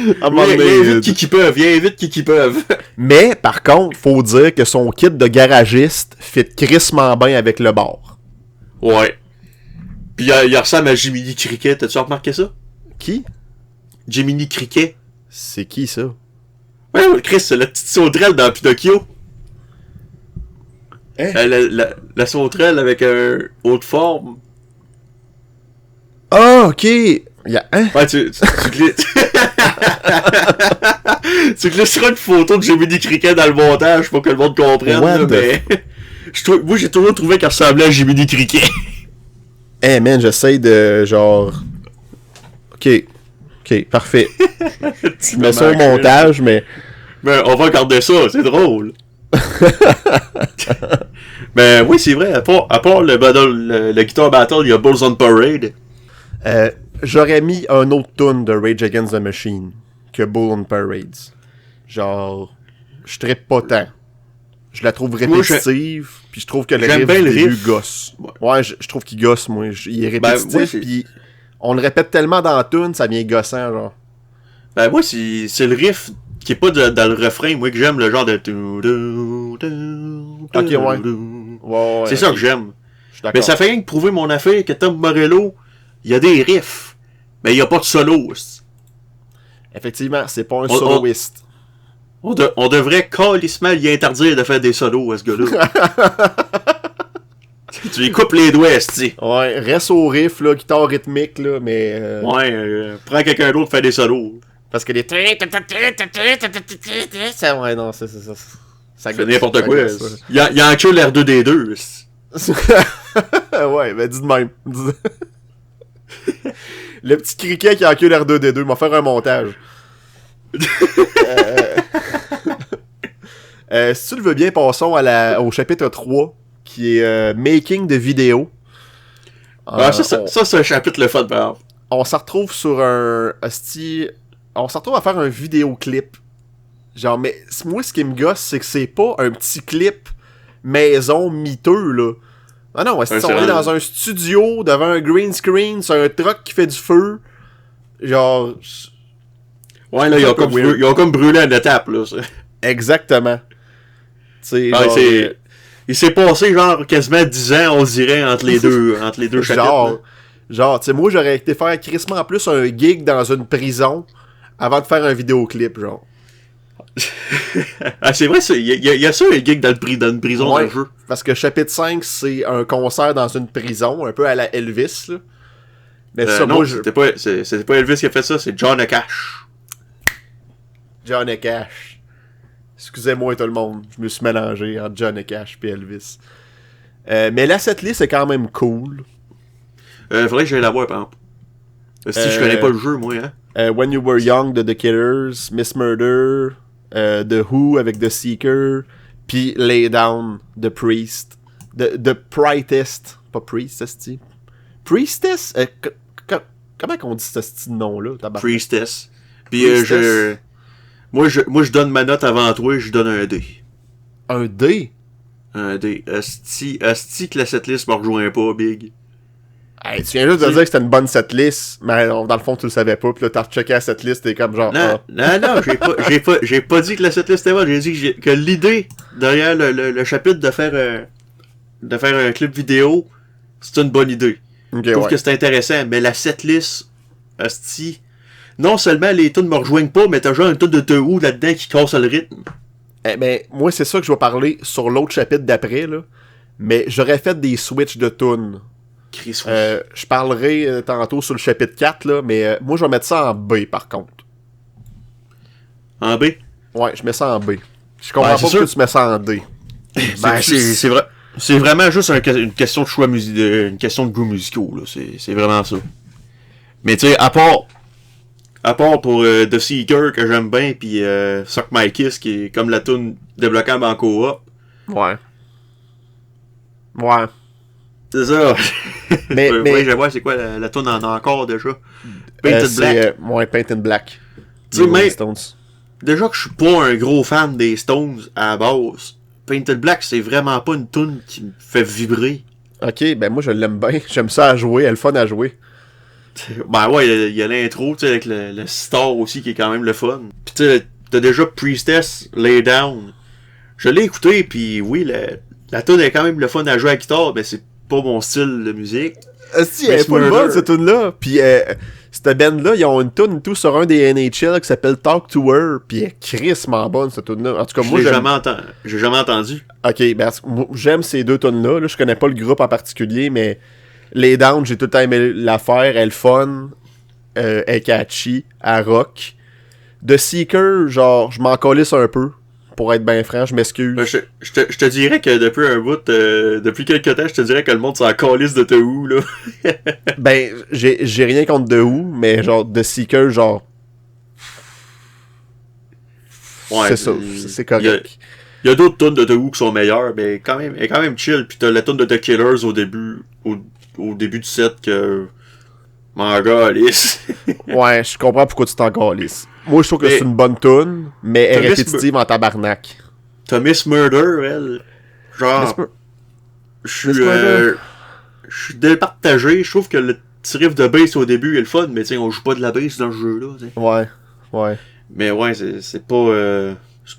[SPEAKER 2] Il invite qui peuvent.
[SPEAKER 1] Mais, par contre, faut dire que son kit de garagiste fit crissement bien avec le bar.
[SPEAKER 2] Ouais. Pis il ressemble à Jiminy Cricket, t'as-tu remarqué ça?
[SPEAKER 1] Qui?
[SPEAKER 2] Jiminy Cricket.
[SPEAKER 1] C'est qui, ça?
[SPEAKER 2] Ouais, Chris, c'est la petite sauterelle dans Pinocchio.
[SPEAKER 1] Hein?
[SPEAKER 2] La sauterelle avec un haute forme.
[SPEAKER 1] Ah, ok! Hein?
[SPEAKER 2] Ouais, tu glisses. Tu glisseras une photo de Jiminy Cricket dans le montage pour que le monde comprenne. Là, mais... Moi, j'ai toujours trouvé qu'elle ressemblait à Jiminy Cricket.
[SPEAKER 1] Hey man, j'essaye de genre. Ok, parfait. Je mets ça au montage, mais.
[SPEAKER 2] Mais on va garder ça, c'est drôle. Mais oui, c'est vrai, à part le Guitar Battle, il y a Bulls on Parade.
[SPEAKER 1] J'aurais mis un autre tune de Rage Against the Machine que Bull on Parade. Genre, je trippe pas tant. Je la trouve répétitive, puis je trouve que le riff du début gosse. Ouais, je trouve qu'il gosse, moi. Il est répétitif, puis on le répète tellement dans la tune, ça vient gossant, genre.
[SPEAKER 2] Ben moi, c'est le riff qui est pas dans le refrain, moi que j'aime, le genre de...
[SPEAKER 1] Ok, ouais.
[SPEAKER 2] C'est ça que j'aime. Mais ça fait rien que prouver mon affaire que Tom Morello, il y a des riffs, mais il y a pas de solo.
[SPEAKER 1] Effectivement, c'est pas un
[SPEAKER 2] On-
[SPEAKER 1] soloiste.
[SPEAKER 2] On devrait calissement lui interdire de faire des solos à ce gars-là. Tu lui coupes les doigts, esti.
[SPEAKER 1] Ouais, reste au riff, là, guitare rythmique, là, mais...
[SPEAKER 2] Ouais, prends quelqu'un d'autre pour faire des solos.
[SPEAKER 1] Parce que les... Ça, ouais, non, ça
[SPEAKER 2] C'est n'importe quoi.
[SPEAKER 1] gosse,
[SPEAKER 2] Il y a que l'R2D2. esti.
[SPEAKER 1] ouais, ben dis de même. Le petit criquet qui encule R2D2 m'a faire un montage. Si tu le veux bien, passons au chapitre 3, qui est Making de vidéo.
[SPEAKER 2] Ça, c'est un chapitre le fun, par exemple.
[SPEAKER 1] On se retrouve sur on se retrouve à faire un vidéoclip. Genre, mais moi, ce qui me gosse, c'est que c'est pas un petit clip maison miteux, là. Ah non, on est dans un studio, devant un green screen, sur un truck qui fait du feu. Genre...
[SPEAKER 2] Ouais, là, ils ont comme brûlé une étape, là.
[SPEAKER 1] Exactement. Tu sais,
[SPEAKER 2] il s'est passé, genre, quasiment 10 ans, on dirait, entre les deux chapitres.
[SPEAKER 1] Genre, tu sais, moi, j'aurais été faire crissement en plus un gig dans une prison avant de faire un vidéoclip, genre.
[SPEAKER 2] Ah, c'est vrai, il y a ça, un gig dans une prison dans le jeu.
[SPEAKER 1] Parce que chapitre 5, c'est un concert dans une prison, un peu à la Elvis, là. Mais ça,
[SPEAKER 2] non,
[SPEAKER 1] moi,
[SPEAKER 2] c'était pas Elvis qui a fait ça, c'est John Cash.
[SPEAKER 1] John et Cash. Excusez-moi tout le monde, je me suis mélangé entre John et Cash et Elvis. Mais la setlist est quand même cool.
[SPEAKER 2] Faudrait que j'aille la voir, par exemple. Si je connais pas le jeu, moi, hein.
[SPEAKER 1] When You Were Young de The Killers, Miss Murder, The Who avec The Seeker, puis Lay Down de Priest. The Priestess, pas Priestess, Priestess? Comment qu'on dit ce nom-là?
[SPEAKER 2] Priestess. Puis moi je donne ma note avant toi, je donne un D.
[SPEAKER 1] Un D?
[SPEAKER 2] Un D. Asti que la setlist me rejoint pas, Big.
[SPEAKER 1] Hey, tu viens juste de dire que c'était une bonne setlist, mais dans le fond tu le savais pas, pis là t'as rechecké la setlist, t'es comme genre...
[SPEAKER 2] Non, j'ai pas dit que la setlist était bonne, j'ai dit que l'idée derrière le chapitre de faire un clip vidéo, c'est une bonne idée.
[SPEAKER 1] Okay,
[SPEAKER 2] je trouve que c'est intéressant, mais la setlist, asti, non seulement les tunes me rejoignent pas, mais t'as genre une tune de The Who là-dedans qui casse le rythme.
[SPEAKER 1] Eh ben, moi c'est ça que je vais parler sur l'autre chapitre d'après, là. Mais j'aurais fait des switches de tunes. Je parlerai tantôt sur le chapitre 4, là, mais moi je vais mettre ça en B par contre.
[SPEAKER 2] En B?
[SPEAKER 1] Ouais, je mets ça en B. Je comprends pas pourquoi tu mets ça en D.
[SPEAKER 2] Ben, c'est vrai. C'est vraiment juste une question de choix une question de goût musicaux, là. C'est vraiment ça. Mais tu sais, à part pour The Seeker que j'aime bien, pis Suck My Kiss qui est comme la tune débloquable en coop.
[SPEAKER 1] Ouais.
[SPEAKER 2] C'est ça.
[SPEAKER 1] Mais
[SPEAKER 2] je vais voir c'est quoi la tune en encore déjà. Painted Black.
[SPEAKER 1] Ouais, Painted Black.
[SPEAKER 2] Tu sais, déjà que je suis pas un gros fan des Stones à la base, Painted Black, c'est vraiment pas une tune qui me fait vibrer.
[SPEAKER 1] Ok, ben moi je l'aime bien. J'aime ça à jouer, elle est fun à jouer.
[SPEAKER 2] Ben ouais, il y a l'intro, tu sais, avec le star aussi qui est quand même le fun. Pis tu sais, t'as déjà Priestess, Lay Down. Je l'ai écouté, pis oui, la tune est quand même le fun à jouer à la guitare, mais c'est pas mon style de musique.
[SPEAKER 1] Si, elle est pas bonne cette tune-là. Pis cette band-là, ils ont une tune tout sur un des NHL qui s'appelle Talk to Her. Pis elle est crissement bonne cette tune-là. En tout cas, moi
[SPEAKER 2] j'ai jamais entendu.
[SPEAKER 1] Ok, ben j'aime ces deux tunes-là. Là, je connais pas le groupe en particulier, mais Lay Down, j'ai tout le temps aimé l'affaire. Elle est fun, elle est catchy, elle rock. The Seeker, genre, je m'en calisse un peu. Pour être bien franc, je m'excuse.
[SPEAKER 2] Je te dirais que depuis un bout, depuis quelques temps, je te dirais que le monde s'en calisse de The Who, là.
[SPEAKER 1] Ben, j'ai rien contre The Who, mais genre, The Seeker, genre... Ouais, c'est ça, c'est correct.
[SPEAKER 2] Il y a d'autres tunes de The Who qui sont meilleures, mais elle est quand même chill. Puis t'as la tune de The Killers au début du set que... Mon gars, Alice.
[SPEAKER 1] Ouais, je comprends pourquoi tu t'en calisses. Moi, je trouve que c'est une bonne tune, mais elle est répétitive en tabarnak.
[SPEAKER 2] T'as Miss Murder, elle. Genre... Je suis départagé. Je trouve que le petit riff de bass au début est le fun, mais tu sais, on joue pas de la bass dans ce jeu-là. T'sais.
[SPEAKER 1] Ouais.
[SPEAKER 2] Mais ouais, c'est pas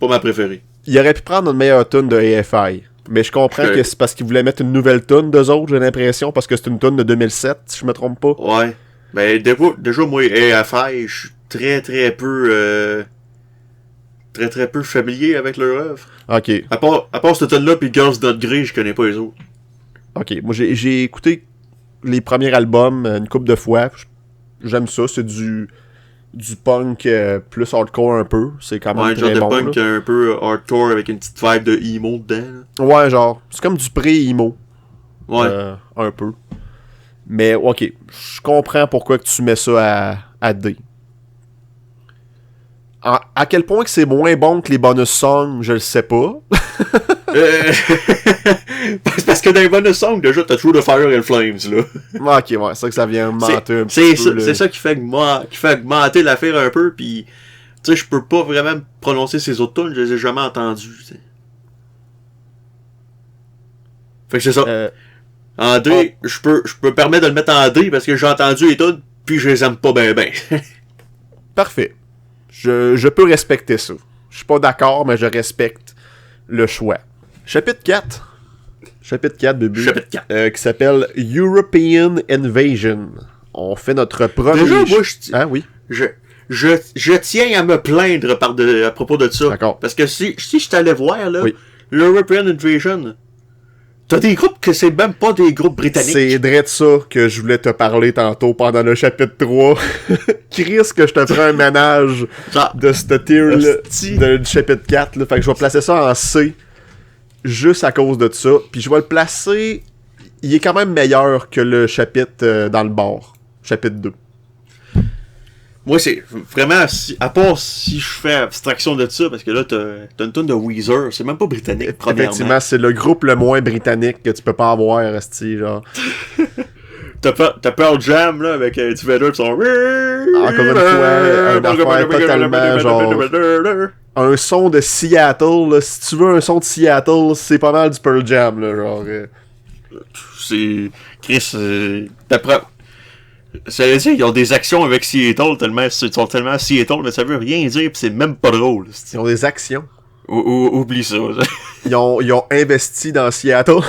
[SPEAKER 2] ma préférée.
[SPEAKER 1] Il aurait pu prendre une meilleure tune de AFI. Mais je comprends que c'est parce qu'ils voulaient mettre une nouvelle tune d'eux autres, j'ai l'impression, parce que c'est une tune de 2007, si je me trompe pas.
[SPEAKER 2] Ouais. Ben, déjà moi, AFI, je suis très très peu très très peu familier avec leur œuvre.
[SPEAKER 1] Ok.
[SPEAKER 2] À part cette tune là puis Girls Not Grey, je connais pas les autres.
[SPEAKER 1] Ok. Moi, j'ai écouté les premiers albums une couple de fois. J'aime ça. C'est du punk plus hardcore un peu. C'est quand même
[SPEAKER 2] Ouais, genre
[SPEAKER 1] très
[SPEAKER 2] de
[SPEAKER 1] bon.
[SPEAKER 2] punk
[SPEAKER 1] Là.
[SPEAKER 2] un peu hardcore avec une petite vibe de emo dedans. Là.
[SPEAKER 1] Ouais, genre. C'est comme du pré-emo.
[SPEAKER 2] Ouais.
[SPEAKER 1] Un peu. Mais, ok. Je comprends pourquoi que tu mets ça à D. À quel point que c'est moins bon que les bonus songs, je le sais pas.
[SPEAKER 2] Parce que dans les bonus songs, déjà, t'as toujours de Fire and Flames, là.
[SPEAKER 1] Ok, ouais, c'est ça que ça vient augmenter un
[SPEAKER 2] c'est
[SPEAKER 1] petit peu.
[SPEAKER 2] C'est ça qui fait augmenter l'affaire un peu, pis tu sais, je peux pas vraiment prononcer ces autres tunes, je les ai jamais entendues, t'sais. Fait que c'est ça. En D, je peux me permettre de le mettre en D parce que j'ai entendu les tunes, puis je les aime pas ben.
[SPEAKER 1] Parfait. Je peux respecter ça. Je suis pas d'accord, mais je respecte le choix. Chapitre 4. Chapitre 4, bébé.
[SPEAKER 2] Chapitre 4.
[SPEAKER 1] Qui s'appelle European Invasion. On fait notre premier...
[SPEAKER 2] Déjà, moi,
[SPEAKER 1] Ah oui.
[SPEAKER 2] Je tiens à me plaindre à propos de ça.
[SPEAKER 1] D'accord.
[SPEAKER 2] Parce que si je t'allais voir, là,
[SPEAKER 1] Oui.
[SPEAKER 2] l'European Invasion, t'as des groupes que c'est même pas des groupes britanniques.
[SPEAKER 1] C'est vrai de ça que je voulais te parler tantôt pendant le chapitre 3. Chris, que je te ferai un ménage de ce tier du chapitre 4. Là. Fait que je vais placer ça en C. Juste à cause de ça. Puis je vais le placer... Il est quand même meilleur que le chapitre dans le bord. Chapitre 2.
[SPEAKER 2] Moi, c'est vraiment... à part si je fais abstraction de ça, parce que là, t'as une tonne de Weezer. C'est même pas britannique, premièrement.
[SPEAKER 1] Effectivement, c'est le groupe le moins britannique que tu peux pas avoir, Asti, genre.
[SPEAKER 2] T'as Pearl Jam, là, avec du Vader qui sont...
[SPEAKER 1] Encore une fois, une affaire totalement, genre... Un son de Seattle, là. Si tu veux un son de Seattle, c'est pas mal du Pearl Jam, là, genre...
[SPEAKER 2] C'est... Chris, ça veut dire qu'ils ont des actions avec Seattle, ils sont tellement Seattle, mais ça veut rien dire, pis c'est même pas drôle.
[SPEAKER 1] Ils ont des actions.
[SPEAKER 2] Oublie ça.
[SPEAKER 1] Ils ont investi dans Seattle.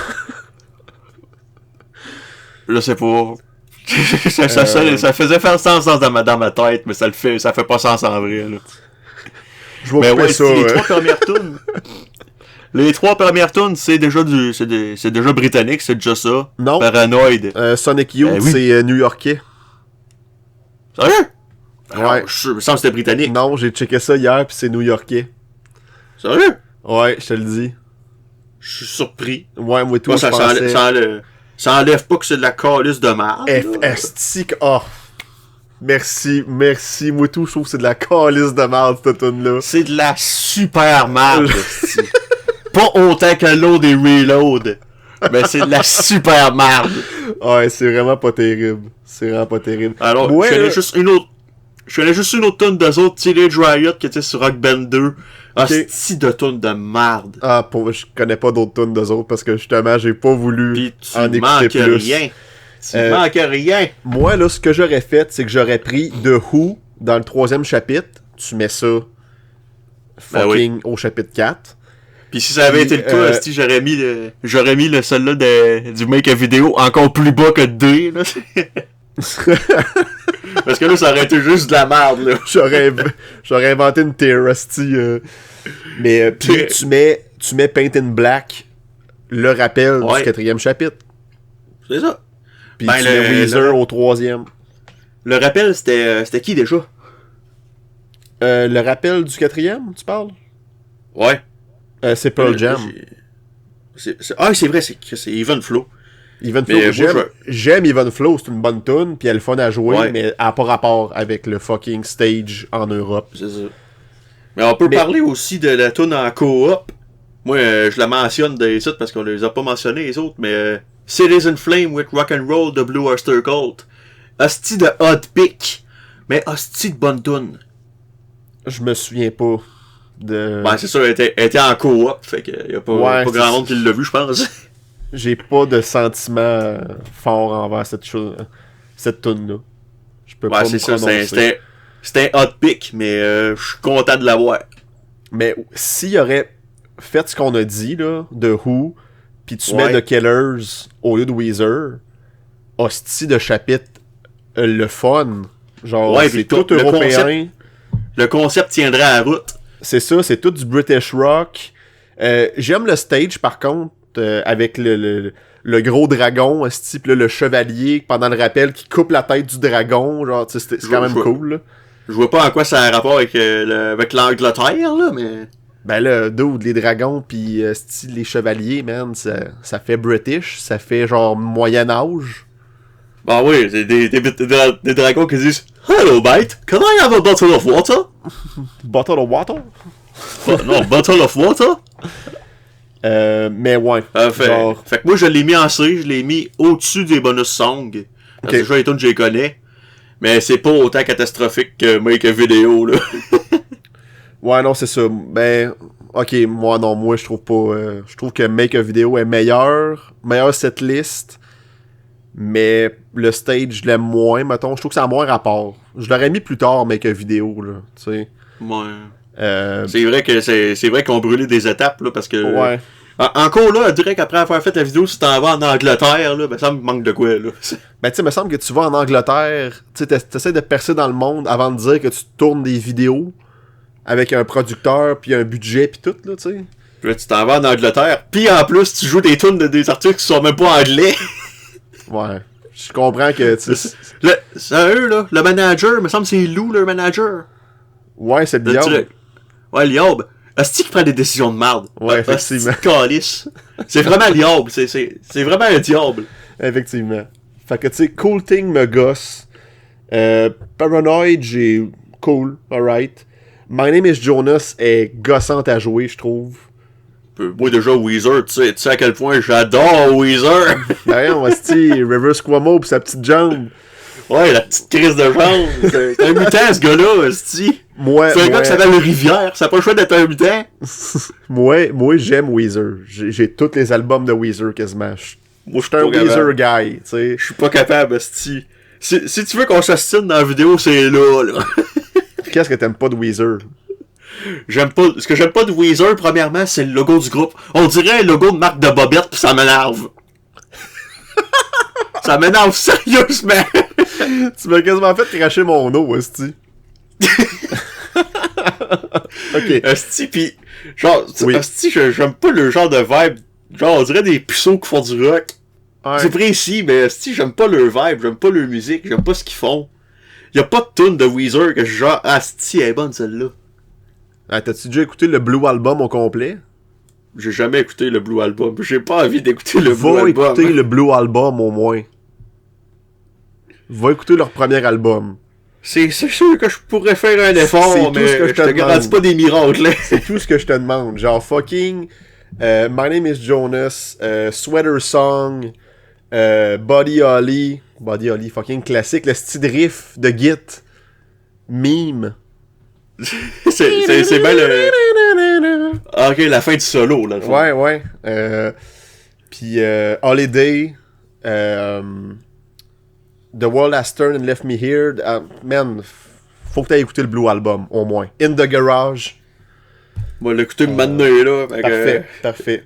[SPEAKER 2] Je sais pas. ça faisait faire sens dans ma tête, mais ça fait pas sens en vrai, là.
[SPEAKER 1] Je vais couper ça.
[SPEAKER 2] Les trois premières tunes. Les trois premières tunes, c'est déjà britannique, c'est déjà ça.
[SPEAKER 1] Non.
[SPEAKER 2] Paranoid.
[SPEAKER 1] Sonic Youth,
[SPEAKER 2] oui.
[SPEAKER 1] c'est new-yorkais.
[SPEAKER 2] Sérieux?
[SPEAKER 1] Ouais.
[SPEAKER 2] Alors, je me semble que c'était britannique.
[SPEAKER 1] Non, j'ai checké ça hier, pis c'est new-yorkais.
[SPEAKER 2] Sérieux?
[SPEAKER 1] Ouais, je te le dis.
[SPEAKER 2] Je suis surpris.
[SPEAKER 1] Ouais, moi tout,
[SPEAKER 2] Moi,
[SPEAKER 1] je pensais...
[SPEAKER 2] ça enlève pas que c'est de la calice de merde.
[SPEAKER 1] FST... Oh! Merci, moi tout, je trouve que c'est de la calice de merde, cette tune-là.
[SPEAKER 2] C'est de la super merde. Pas autant que l'autre des Reload. Mais c'est de la super merde.
[SPEAKER 1] Ouais, c'est vraiment pas terrible.
[SPEAKER 2] Alors,
[SPEAKER 1] ouais,
[SPEAKER 2] je connais juste une autre tonne d'eux autres, Teenage Riot, qui était sur Rock Band 2. Hostie de tonne de merde.
[SPEAKER 1] Ah, je connais pas d'autres tunes d'eux autres parce que justement, j'ai pas voulu
[SPEAKER 2] Pis tu
[SPEAKER 1] en écouter
[SPEAKER 2] manques
[SPEAKER 1] plus.
[SPEAKER 2] rien. Tu manques rien.
[SPEAKER 1] Moi, là, ce que j'aurais fait, c'est que j'aurais pris The Who dans le 3e chapitre. Tu mets ça fucking au chapitre 4.
[SPEAKER 2] Pis si ça avait été le cas, hostie, j'aurais mis le celui-là du make a vidéo encore plus bas que 2, là. Parce que là, ça aurait été juste de la merde, là.
[SPEAKER 1] J'aurais inventé une tier, hostie. Mais puis tu mets Paint in Black, le rappel du 4e chapitre.
[SPEAKER 2] C'est ça.
[SPEAKER 1] Puis tu mets Weezer au 3e.
[SPEAKER 2] Le rappel, c'était qui déjà?
[SPEAKER 1] Le rappel du 4e, tu parles?
[SPEAKER 2] Ouais.
[SPEAKER 1] C'est Pearl Jam.
[SPEAKER 2] C'est vrai, c'est Even Flow.
[SPEAKER 1] Even Flow, j'aime Even Flow, c'est une bonne tune, puis elle est fun à jouer, mais elle n'a pas rapport avec le fucking stage en Europe.
[SPEAKER 2] C'est ça. Mais on peut parler aussi de la tune en co-op. Moi, je la mentionne des sites parce qu'on les a pas mentionnés les autres, mais Cities in Flame with Rock'n'Roll de Blue Oyster Cult. Hostie de hot pick, mais hostie de bonne tune.
[SPEAKER 1] Je me souviens pas de...
[SPEAKER 2] Ben, c'est sûr, elle était en co-op, fait que y a pas grand monde qui l'a vu, je pense.
[SPEAKER 1] J'ai pas de sentiment fort envers cette tune-là. Je peux pas me prononcer.
[SPEAKER 2] C'était un hot pick, mais je suis content de l'avoir.
[SPEAKER 1] Mais s'il aurait fait ce qu'on a dit, là, de Who, pis tu mets The Killers au lieu de Weezer, hostie de chapitre, le fun, Genre,
[SPEAKER 2] Ouais,
[SPEAKER 1] c'est
[SPEAKER 2] puis
[SPEAKER 1] tout
[SPEAKER 2] le
[SPEAKER 1] européen.
[SPEAKER 2] Le concept tiendrait à la route.
[SPEAKER 1] C'est ça, c'est tout du British rock. J'aime le stage, par contre, avec le gros dragon, type le chevalier, pendant le rappel, qui coupe la tête du dragon. Genre, c'est quand même cool, là.
[SPEAKER 2] Je vois pas en quoi ça a un rapport avec, avec l'Angleterre, là, mais...
[SPEAKER 1] Ben là, dude, les dragons pis style les chevaliers, man, ça fait British, ça fait genre Moyen-Âge.
[SPEAKER 2] Bah oui, c'est des dragons qui disent « Hello, mate, can I have a bottle of water? »
[SPEAKER 1] Bottle of water?
[SPEAKER 2] Non, bottle of water?
[SPEAKER 1] Mais ouais.
[SPEAKER 2] Fait que moi, je l'ai mis en C, je l'ai mis au-dessus des bonus songs. Parce que déjà, les tunes, je les connais. Mais c'est pas autant catastrophique que Make a Video, là.
[SPEAKER 1] Ouais, non, c'est ça. Ben, ok, moi, je trouve pas... je trouve que Make a Video est meilleur setlist, mais le stage, je l'aime moins, mettons. Je trouve que ça a moins rapport. Je l'aurais mis plus tard, Make a Video, là, tu sais.
[SPEAKER 2] Ouais. C'est vrai qu'on brûlait des étapes, là, parce que...
[SPEAKER 1] Ouais.
[SPEAKER 2] Encore là, direct après avoir fait la vidéo, si t'en vas en Angleterre, là, ben ça me manque de quoi, là.
[SPEAKER 1] Ben, tu sais, il me semble que tu vas en Angleterre, tu sais, t'essaies de percer dans le monde avant de dire que tu tournes des vidéos avec un producteur, puis un budget, puis tout, là, tu sais.
[SPEAKER 2] Puis là, tu t'en vas en Angleterre, puis en plus, tu joues des tunes de des artistes qui sont même pas anglais.
[SPEAKER 1] Ouais. Je comprends que, tu sais...
[SPEAKER 2] C'est eux, là, le manager, il me semble que c'est Lou, le manager.
[SPEAKER 1] Ouais, c'est le diable.
[SPEAKER 2] Ouais, Liob. Est-ce qu'il prend des décisions de merde?
[SPEAKER 1] Ouais, effectivement.
[SPEAKER 2] C'est vraiment Liob. C'est vraiment un diable.
[SPEAKER 1] Effectivement. Fait que, tu sais, Cool Thing me gosse. Paranoid, j'ai... Cool, alright. My Name is Jonas est gossante à jouer, je trouve.
[SPEAKER 2] Moi, déjà, Weezer, tu sais à quel point j'adore Weezer.
[SPEAKER 1] Ben, on se dit Rivers Cuomo pis sa petite jambe.
[SPEAKER 2] Ouais, la petite crise de jambe. C'est un mutant, ce gars-là, esti. C'est un gars qui s'appelle Rivière. Ça n'a pas le choix d'être un mutant.
[SPEAKER 1] moi, j'aime Weezer. J'ai tous les albums de Weezer quasiment. Moi, je suis un Weezer guy, tu sais.
[SPEAKER 2] Je suis pas capable, esti. Si tu veux qu'on s'astine dans la vidéo, c'est là.
[SPEAKER 1] Qu'est-ce que t'aimes pas de Weezer?
[SPEAKER 2] Ce que j'aime pas de Weezer, premièrement, c'est le logo du groupe. On dirait un logo de marque de bobette, pis ça m'énerve. Ça m'énerve sérieusement.
[SPEAKER 1] Tu m'as quasiment fait cracher mon eau, esti. Ok.
[SPEAKER 2] Esti, pis genre, esti, j'aime pas le genre de vibe. Genre, on dirait des puceaux qui font du rock. Ouais. C'est précis, mais esti, j'aime pas leur vibe, j'aime pas leur musique, j'aime pas ce qu'ils font. Y'a pas de tune de Weezer que je genre, esti, elle est bonne celle-là.
[SPEAKER 1] Ah, t'as-tu déjà écouté le Blue Album au complet?
[SPEAKER 2] J'ai jamais écouté le Blue Album. J'ai pas envie d'écouter le Blue Album.
[SPEAKER 1] Va écouter le Blue Album au moins. Va écouter leur premier album.
[SPEAKER 2] C'est sûr que je pourrais faire un effort, mais je te garantis pas des miracles.
[SPEAKER 1] C'est tout ce que je te demande. Genre fucking My Name is Jonas, Sweater Song, Buddy Holly, fucking classique, le style riff de Git, Meme.
[SPEAKER 2] c'est bien le... Ah, ok, la fin du solo, là.
[SPEAKER 1] Ouais. Puis Holiday, The World Has Turned and Left Me Here. Man, faut que t'aies écouté le Blue Album, au moins. In the Garage.
[SPEAKER 2] Moi, l'écouter maintenant, là.
[SPEAKER 1] Parfait.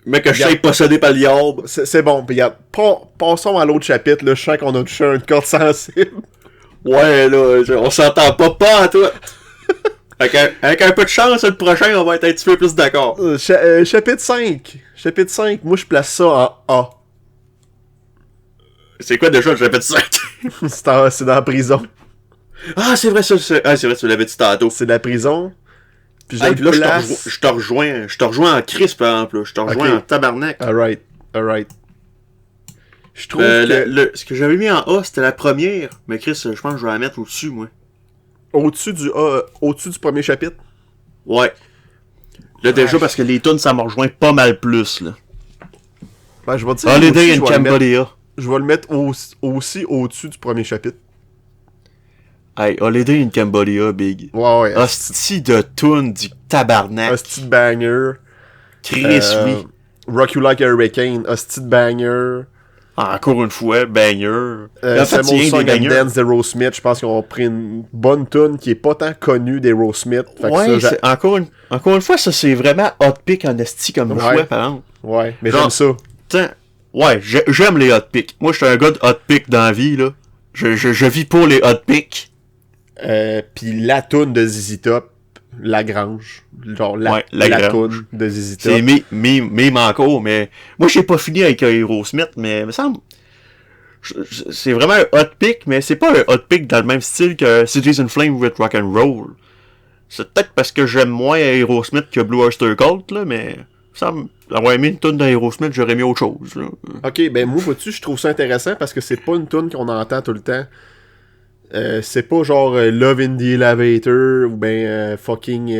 [SPEAKER 2] Mec, que je sais possédé par l'Yob.
[SPEAKER 1] C'est bon. Puis, passons à l'autre chapitre, là. Je sens qu'on a touché une corde sensible.
[SPEAKER 2] Ouais, là, on s'entend pas à toi. Avec un peu de chance, le prochain, on va être un petit peu plus d'accord.
[SPEAKER 1] Chapitre 5. Chapitre 5, moi, je place ça en A.
[SPEAKER 2] C'est quoi déjà le chapitre 5?
[SPEAKER 1] C'est dans la prison.
[SPEAKER 2] Ah, c'est vrai, ça. Ah, c'est vrai, tu l'avais dit tantôt.
[SPEAKER 1] C'est la prison.
[SPEAKER 2] Puis là, je te rejoins en Chris, par exemple. Je te rejoins en tabarnak.
[SPEAKER 1] Alright. Je trouve que...
[SPEAKER 2] Ce que j'avais mis en A, c'était la première. Mais Chris, je pense que je vais la mettre au-dessus, moi.
[SPEAKER 1] Au-dessus du premier chapitre?
[SPEAKER 2] Ouais. Là, déjà, parce que les tunes, ça me rejoint pas mal plus, là.
[SPEAKER 1] Ben, je vais dire...
[SPEAKER 2] Holiday in Cambodia.
[SPEAKER 1] Je vais le mettre aussi au-dessus du premier chapitre.
[SPEAKER 2] Hey, Holiday in Cambodia, big.
[SPEAKER 1] Ouais.
[SPEAKER 2] Hostie de tune du tabarnak.
[SPEAKER 1] Hostie de banger.
[SPEAKER 2] Chris, oui.
[SPEAKER 1] Rock You Like a Hurricane. Hostie de banger.
[SPEAKER 2] Encore une fois, banger.
[SPEAKER 1] Same Old Song and Dance d'Aerosmith. Je pense qu'ils ont pris une bonne tune qui est pas tant connue d'Aerosmith.
[SPEAKER 2] Ouais, encore une fois, ça c'est vraiment hot pick en esti comme choix, par exemple.
[SPEAKER 1] Ouais, mais genre, j'aime
[SPEAKER 2] ça. Ouais, j'aime les hot picks. Moi, je suis un gars de hot pick dans la vie, là. Je vis pour les hot picks.
[SPEAKER 1] Puis la toune de ZZ Top, Lagrange. Genre la toune de ZZ Top.
[SPEAKER 2] C'est mime encore, mais moi j'ai pas fini avec Aerosmith, mais il me semble. C'est vraiment un hot pick, mais c'est pas un hot pick dans le même style que Cities in Flames with Rock and Roll. C'est peut-être parce que j'aime moins Aerosmith que Blue Oyster Cult, là, mais ça me avoir aimé une toune d'Aerosmith, j'aurais mis autre chose. Là.
[SPEAKER 1] Ok, ben moi, vois-tu, je trouve ça intéressant parce que c'est pas une toune qu'on entend tout le temps. C'est pas genre Love in the Elevator ou ben fucking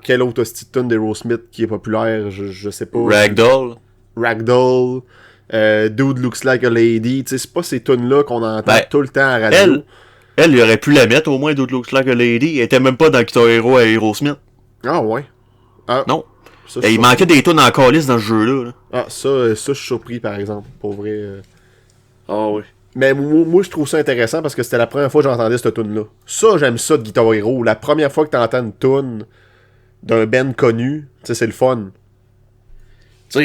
[SPEAKER 1] quelle autre hostie de toune d'Aerosmith qui est populaire, je sais pas. Ragdoll. Dude Looks Like a Lady. Tu sais, c'est pas ces tunes-là qu'on entend tout le temps à la radio.
[SPEAKER 2] Elle, il aurait pu la mettre au moins, Dude Looks Like a Lady. Elle était même pas dans Guitar Hero à Aerosmith.
[SPEAKER 1] Ah ouais. Ah,
[SPEAKER 2] non. Ça, il manquait des tunes en calice dans ce jeu-là. Là.
[SPEAKER 1] Ah, ça, je suis surpris par exemple. Pour vrai.
[SPEAKER 2] Ah oui.
[SPEAKER 1] Mais moi, je trouve ça intéressant parce que c'était la première fois que j'entendais cette tune-là. Ça, j'aime ça de Guitar Hero. La première fois que t'entends une tune d'un band connu, tu sais, c'est le fun.
[SPEAKER 2] Tu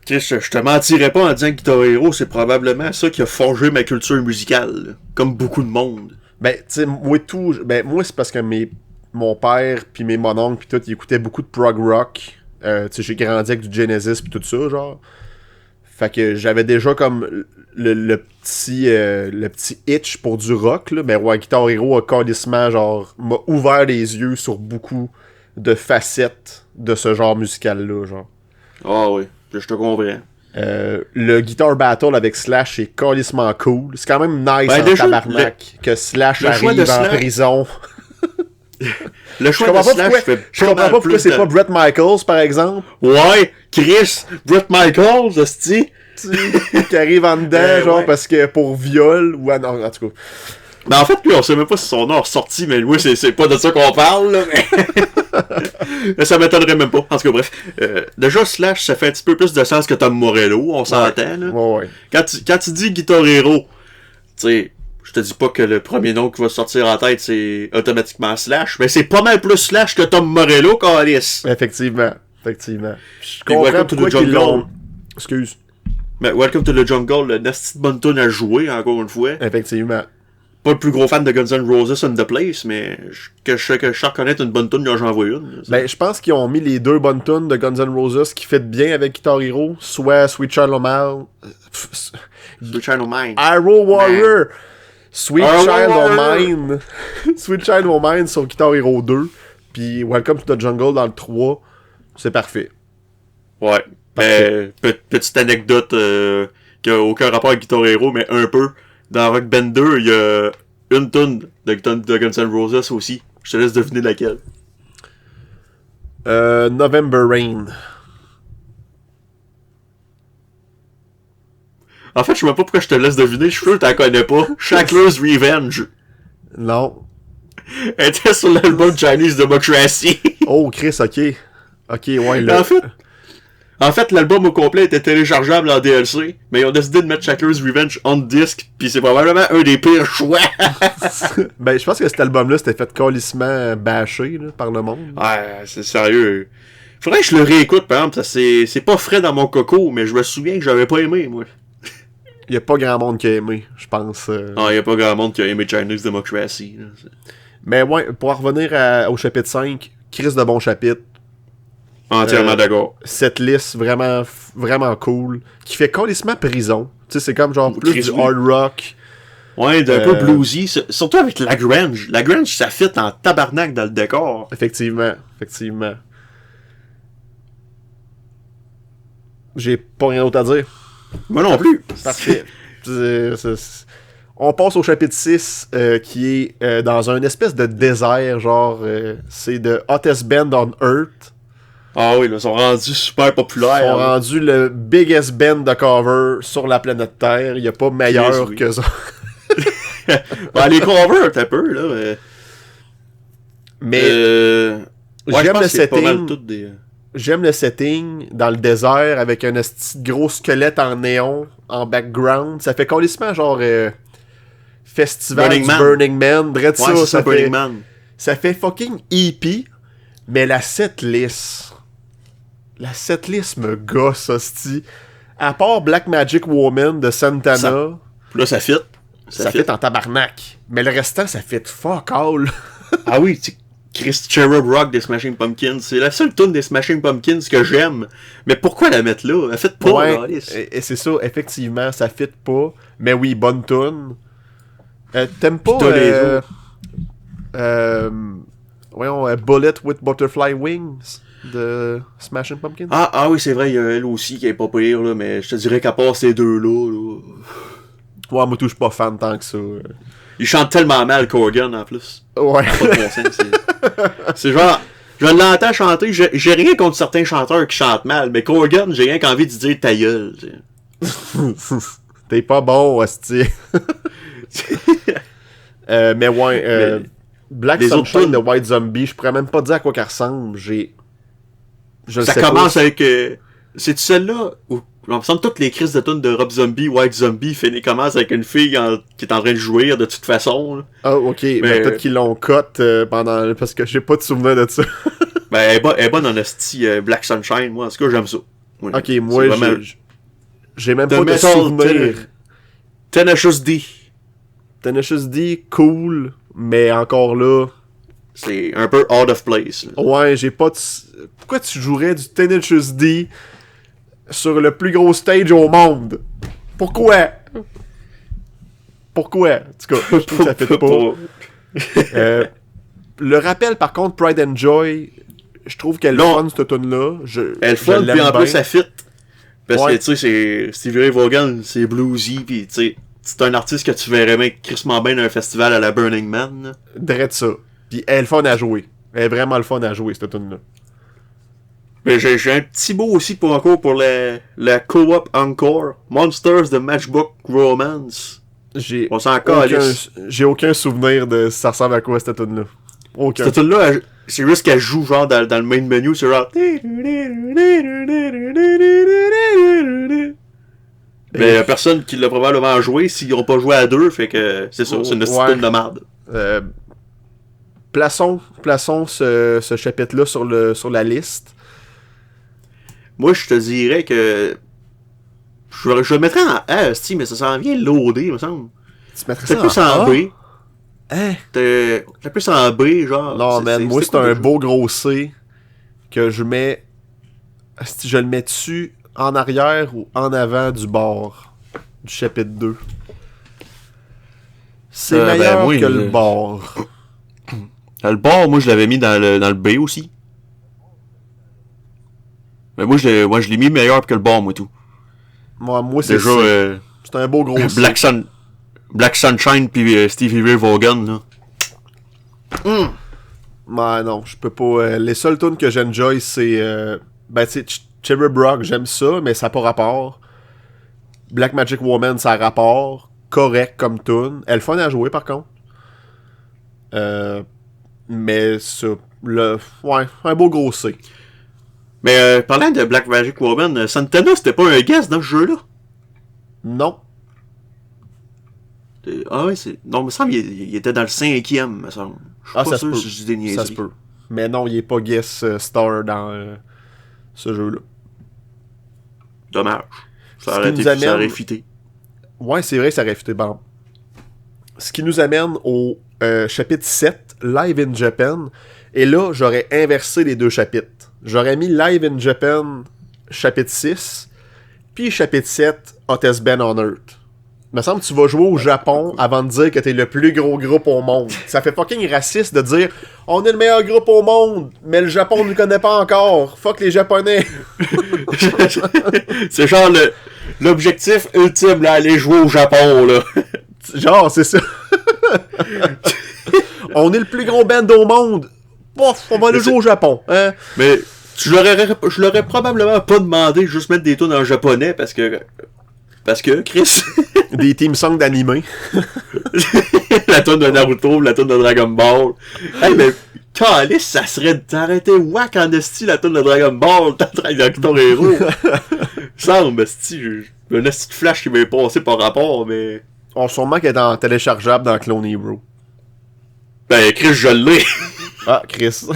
[SPEAKER 2] sais, je te mentirais pas en disant que Guitar Hero, c'est probablement ça qui a forgé ma culture musicale. Là, comme beaucoup de monde.
[SPEAKER 1] Ben, tu sais, moi, c'est parce que mon père, puis mes mononcles, puis tout, ils écoutaient beaucoup de prog rock. Tu sais, j'ai grandi avec du Genesis, puis tout ça, genre. Fait que j'avais déjà comme le petit itch pour du rock, là. Mais ouais, Guitar Hero a calissement, genre, m'a ouvert les yeux sur beaucoup de facettes de ce genre musical-là, genre.
[SPEAKER 2] Ah oui, je te comprends.
[SPEAKER 1] Le Guitar Battle avec Slash est calissement cool. C'est quand même nice en tabarnak que Slash arrive en prison.
[SPEAKER 2] Le choix de Slash fait
[SPEAKER 1] je comprends pas pourquoi c'est pas Bret Michaels, par exemple.
[SPEAKER 2] Ouais, Chris, Bret Michaels, hostie.
[SPEAKER 1] Qui arrive en dedans, genre, parce que pour viol, ou non, en tout cas.
[SPEAKER 2] Ben en fait, lui, on sait même pas si son nom est ressorti, mais lui, c'est pas de ça qu'on parle, là, mais... ça m'étonnerait même pas. En tout cas, bref. Déjà, Slash, ça fait un petit peu plus de sens que Tom Morello, on s'entend, là.
[SPEAKER 1] Ouais.
[SPEAKER 2] Quand tu dis Guitar Hero, tu sais, je te dis pas que le premier nom qui va sortir en tête, c'est automatiquement Slash, mais c'est pas mal plus Slash que Tom Morello, Calis.
[SPEAKER 1] Effectivement. Je comprends pourquoi qu'ils l'ont... Excuse.
[SPEAKER 2] Mais Welcome to the Jungle, le nasty bonne tune à jouer, encore une fois.
[SPEAKER 1] Effectivement.
[SPEAKER 2] Pas le plus gros fan de Guns N' Roses in the place, mais que je reconnais une bonne tune, j'en vois une.
[SPEAKER 1] Ben, je pense qu'ils ont mis les deux bonnes tunes de Guns N' Roses qui fit bien avec Guitar Hero, soit Sweet Child O' Mine...
[SPEAKER 2] Sweet Child O' Mine.
[SPEAKER 1] Arrow Warrior! Sweet Child O' Mine. Sweet Child O' Mine sur Guitar Hero 2, puis Welcome to the Jungle dans le 3, c'est parfait.
[SPEAKER 2] Ouais. Petite anecdote qui a aucun rapport avec Guitar Hero, mais un peu. Dans Rock Band 2, il y a une tune de Guns N' Roses aussi. Je te laisse deviner laquelle.
[SPEAKER 1] November Rain.
[SPEAKER 2] En fait, je sais même pas pourquoi je te laisse deviner. Je suis sûr que t'en connais pas. Shackler's Revenge.
[SPEAKER 1] Non.
[SPEAKER 2] Elle était sur l'album Chinese Democracy.
[SPEAKER 1] Oh, Chris, ok. Ok, ouais, là.
[SPEAKER 2] En fait, l'album au complet était téléchargeable en DLC, mais ils ont décidé de mettre Shackler's Revenge on disc, pis c'est probablement un des pires choix.
[SPEAKER 1] Ben, je pense que cet album-là, c'était fait calissement bâché là, par le monde.
[SPEAKER 2] Ouais, c'est sérieux. Faudrait que je le réécoute, par exemple, c'est pas frais dans mon coco, mais je me souviens que j'avais pas aimé, moi.
[SPEAKER 1] Il y a pas grand monde qui a aimé, je pense.
[SPEAKER 2] Ah, il y a pas grand monde qui a aimé Chinese Democracy. Là.
[SPEAKER 1] Mais ouais, pour en revenir au chapitre 5, Chris de bon chapitre.
[SPEAKER 2] Entièrement d'accord.
[SPEAKER 1] Cette liste vraiment cool, qui fait calissement prison. Tu sais, c'est comme genre plus du hard rock.
[SPEAKER 2] Ouais, d'un peu bluesy, surtout avec Lagrange. Lagrange, ça fit en tabarnak dans le décor.
[SPEAKER 1] Effectivement. J'ai pas rien d'autre à dire.
[SPEAKER 2] Moi non plus.
[SPEAKER 1] Parfait. On passe au chapitre 6, qui est dans un espèce de désert, genre, c'est de Hottest Band on Earth.
[SPEAKER 2] Ah oui, là, ils sont rendus super populaires.
[SPEAKER 1] Ils sont rendus le biggest band de cover sur la planète Terre. Il n'y a pas meilleur que ça.
[SPEAKER 2] Ben, les covers, un peu, là.
[SPEAKER 1] Mais
[SPEAKER 2] ouais,
[SPEAKER 1] j'aime le setting.
[SPEAKER 2] Des...
[SPEAKER 1] J'aime le setting dans le désert avec un petit gros squelette en néon en background. Ça fait calissement genre festival Burning Man.
[SPEAKER 2] Ouais, ça Burning Man.
[SPEAKER 1] Ça fait fucking hippie. Mais la setlist me gosse, hostie. À part Black Magic Woman de Santana.
[SPEAKER 2] Là, ça fit.
[SPEAKER 1] Ça fit en tabarnak. Mais le restant, ça fit fuck all.
[SPEAKER 2] Ah oui, Chris Cherub Rock des Smashing Pumpkins. C'est la seule tune des Smashing Pumpkins que j'aime. Mais pourquoi la mettre là? Elle fait pas,
[SPEAKER 1] ouais, et c'est ça, effectivement, ça fit pas. Mais oui, bonne tune. T'aimes pas... voyons, Bullet with Butterfly Wings de Smashing Pumpkins?
[SPEAKER 2] Ah oui, c'est vrai, il y a elle aussi qui est pas pire, là, mais je te dirais qu'à part ces deux-là... Là...
[SPEAKER 1] Ouais, moi, je suis pas fan tant que ça.
[SPEAKER 2] Il chante tellement mal, Corgan, en plus.
[SPEAKER 1] Ouais.
[SPEAKER 2] Pas de bon sens, c'est genre... Je l'entends chanter, j'ai rien contre certains chanteurs qui chantent mal, mais Corgan, j'ai rien qu'envie de dire ta gueule.
[SPEAKER 1] T'es pas bon, hostie. Mais ouais, mais Black Sunshine de White Zombie, je pourrais même pas dire à quoi qu'elle ressemble.
[SPEAKER 2] Ça commence avec... C'est-tu celle-là où... Il me semble que toutes les crises de tunes de Rob Zombie, White Zombie, commencent avec une fille qui est en train de jouir de toute façon. Là.
[SPEAKER 1] Ah, ok. Mais peut-être qu'ils l'ont cut pendant... Parce que j'ai pas de souvenir de ça.
[SPEAKER 2] Ben, elle est bonne en esti Black Sunshine. Moi, en tout cas, j'aime ça. Ouais.
[SPEAKER 1] Ok, moi, vraiment... j'ai même pas de souvenir.
[SPEAKER 2] Tenacious D.
[SPEAKER 1] Tenacious D, cool, mais encore là...
[SPEAKER 2] C'est un peu out of place. Là.
[SPEAKER 1] Ouais, j'ai pas de... Pourquoi tu jouerais du Tenacious D sur le plus gros stage au monde? Pourquoi? Pourquoi? En tout cas, je trouve que ça fait pas. Le rappel, par contre, Pride and Joy, je trouve qu'elle fun, cette tune-là.
[SPEAKER 2] Elle fun, puis en plus, ça fit. Parce que, tu sais, c'est Stevie Ray Vaughan, c'est bluesy, puis tu sais, c'est un artiste que tu verrais bien crissement bien dans un festival à la Burning Man.
[SPEAKER 1] Drette ça. Puis elle est fun à jouer. Elle est vraiment le fun à jouer, cette tune-là.
[SPEAKER 2] Mais j'ai un petit mot aussi pour la co-op encore. Monsters de Matchbook Romance. On s'en calisse.
[SPEAKER 1] J'ai aucun souvenir de ça ressemble à quoi cette tune-là. Aucun.
[SPEAKER 2] Cette tune-là, c'est juste qu'elle joue genre dans le main menu, c'est genre... Mais y'a personne qui l'a probablement joué s'ils n'ont pas joué à deux, fait que c'est ça, c'est une tune de merde.
[SPEAKER 1] Plaçons ce chapitre-là sur la liste.
[SPEAKER 2] Moi, je te dirais que... Je le mettrais en A, mais ça s'en vient loadé, me semble.
[SPEAKER 1] Tu mettrais
[SPEAKER 2] ça plus en B.
[SPEAKER 1] Hein?
[SPEAKER 2] T'es plus en B, genre...
[SPEAKER 1] Non, man, moi, c'est un beau gros C que je mets... Si je le mets dessus en arrière ou en avant du bord du chapitre 2. C'est meilleur que le bord.
[SPEAKER 2] Le bord, moi, je l'avais mis dans le B aussi. Mais moi, je l'ai mis meilleur que le bord, moi, tout.
[SPEAKER 1] Moi c'est
[SPEAKER 2] déjà,
[SPEAKER 1] c'est un beau gros
[SPEAKER 2] Black Sunshine puis Stevie Ray Vaughan, là.
[SPEAKER 1] Ouais, non, je peux pas. Les seules tunes que j'enjoy, c'est... ben, tu sais, Cherub Rock, j'aime ça, mais ça n'a pas rapport. Black Magic Woman, ça a rapport. Correct comme tune. Elle est fun à jouer, par contre. Mais ça... ouais, un beau gros C.
[SPEAKER 2] Mais parlant de Black Magic Woman, Santana, c'était pas un guest dans ce jeu-là?
[SPEAKER 1] Non.
[SPEAKER 2] Ah ouais, c'est... Non, il me semble qu'il était dans le 5e, me semble. Je suis pas sûr si je dis des niaiseries.
[SPEAKER 1] Ça se peut. Mais non, il est pas guest star dans ce jeu-là.
[SPEAKER 2] Dommage. Ça aurait fité.
[SPEAKER 1] Ouais, c'est vrai que ça aurait fité. Bon. Ce qui nous amène au chapitre 7, Live in Japan. Et là, j'aurais inversé les deux chapitres. J'aurais mis Live in Japan, chapitre 6, puis chapitre 7, Hottest Band on Earth. Il me semble que tu vas jouer au Japon avant de dire que t'es le plus gros groupe au monde. Ça fait fucking raciste de dire « On est le meilleur groupe au monde, mais le Japon ne nous connaît pas encore. Fuck les Japonais. »
[SPEAKER 2] C'est genre l'objectif ultime, là, aller jouer au Japon, là.
[SPEAKER 1] Genre, c'est ça. On est le plus gros band au monde. Pouf, on va aller jouer au Japon. Hein?
[SPEAKER 2] Mais je l'aurais probablement pas demandé juste mettre des tunes en japonais parce que Chris.
[SPEAKER 1] Des team songs d'animé.
[SPEAKER 2] La tune de Naruto, la tune de Dragon Ball. Hey, mais calice, ça serait d'arrêter whack en esti la tune de Dragon Ball, t'as train avec ton héros. Semble, esti, un esti de flash qui m'est passé par rapport, mais.
[SPEAKER 1] On sûrement qu'elle est en téléchargeable dans Clone Hero.
[SPEAKER 2] Ben, Chris, je l'ai.
[SPEAKER 1] Ah, Chris.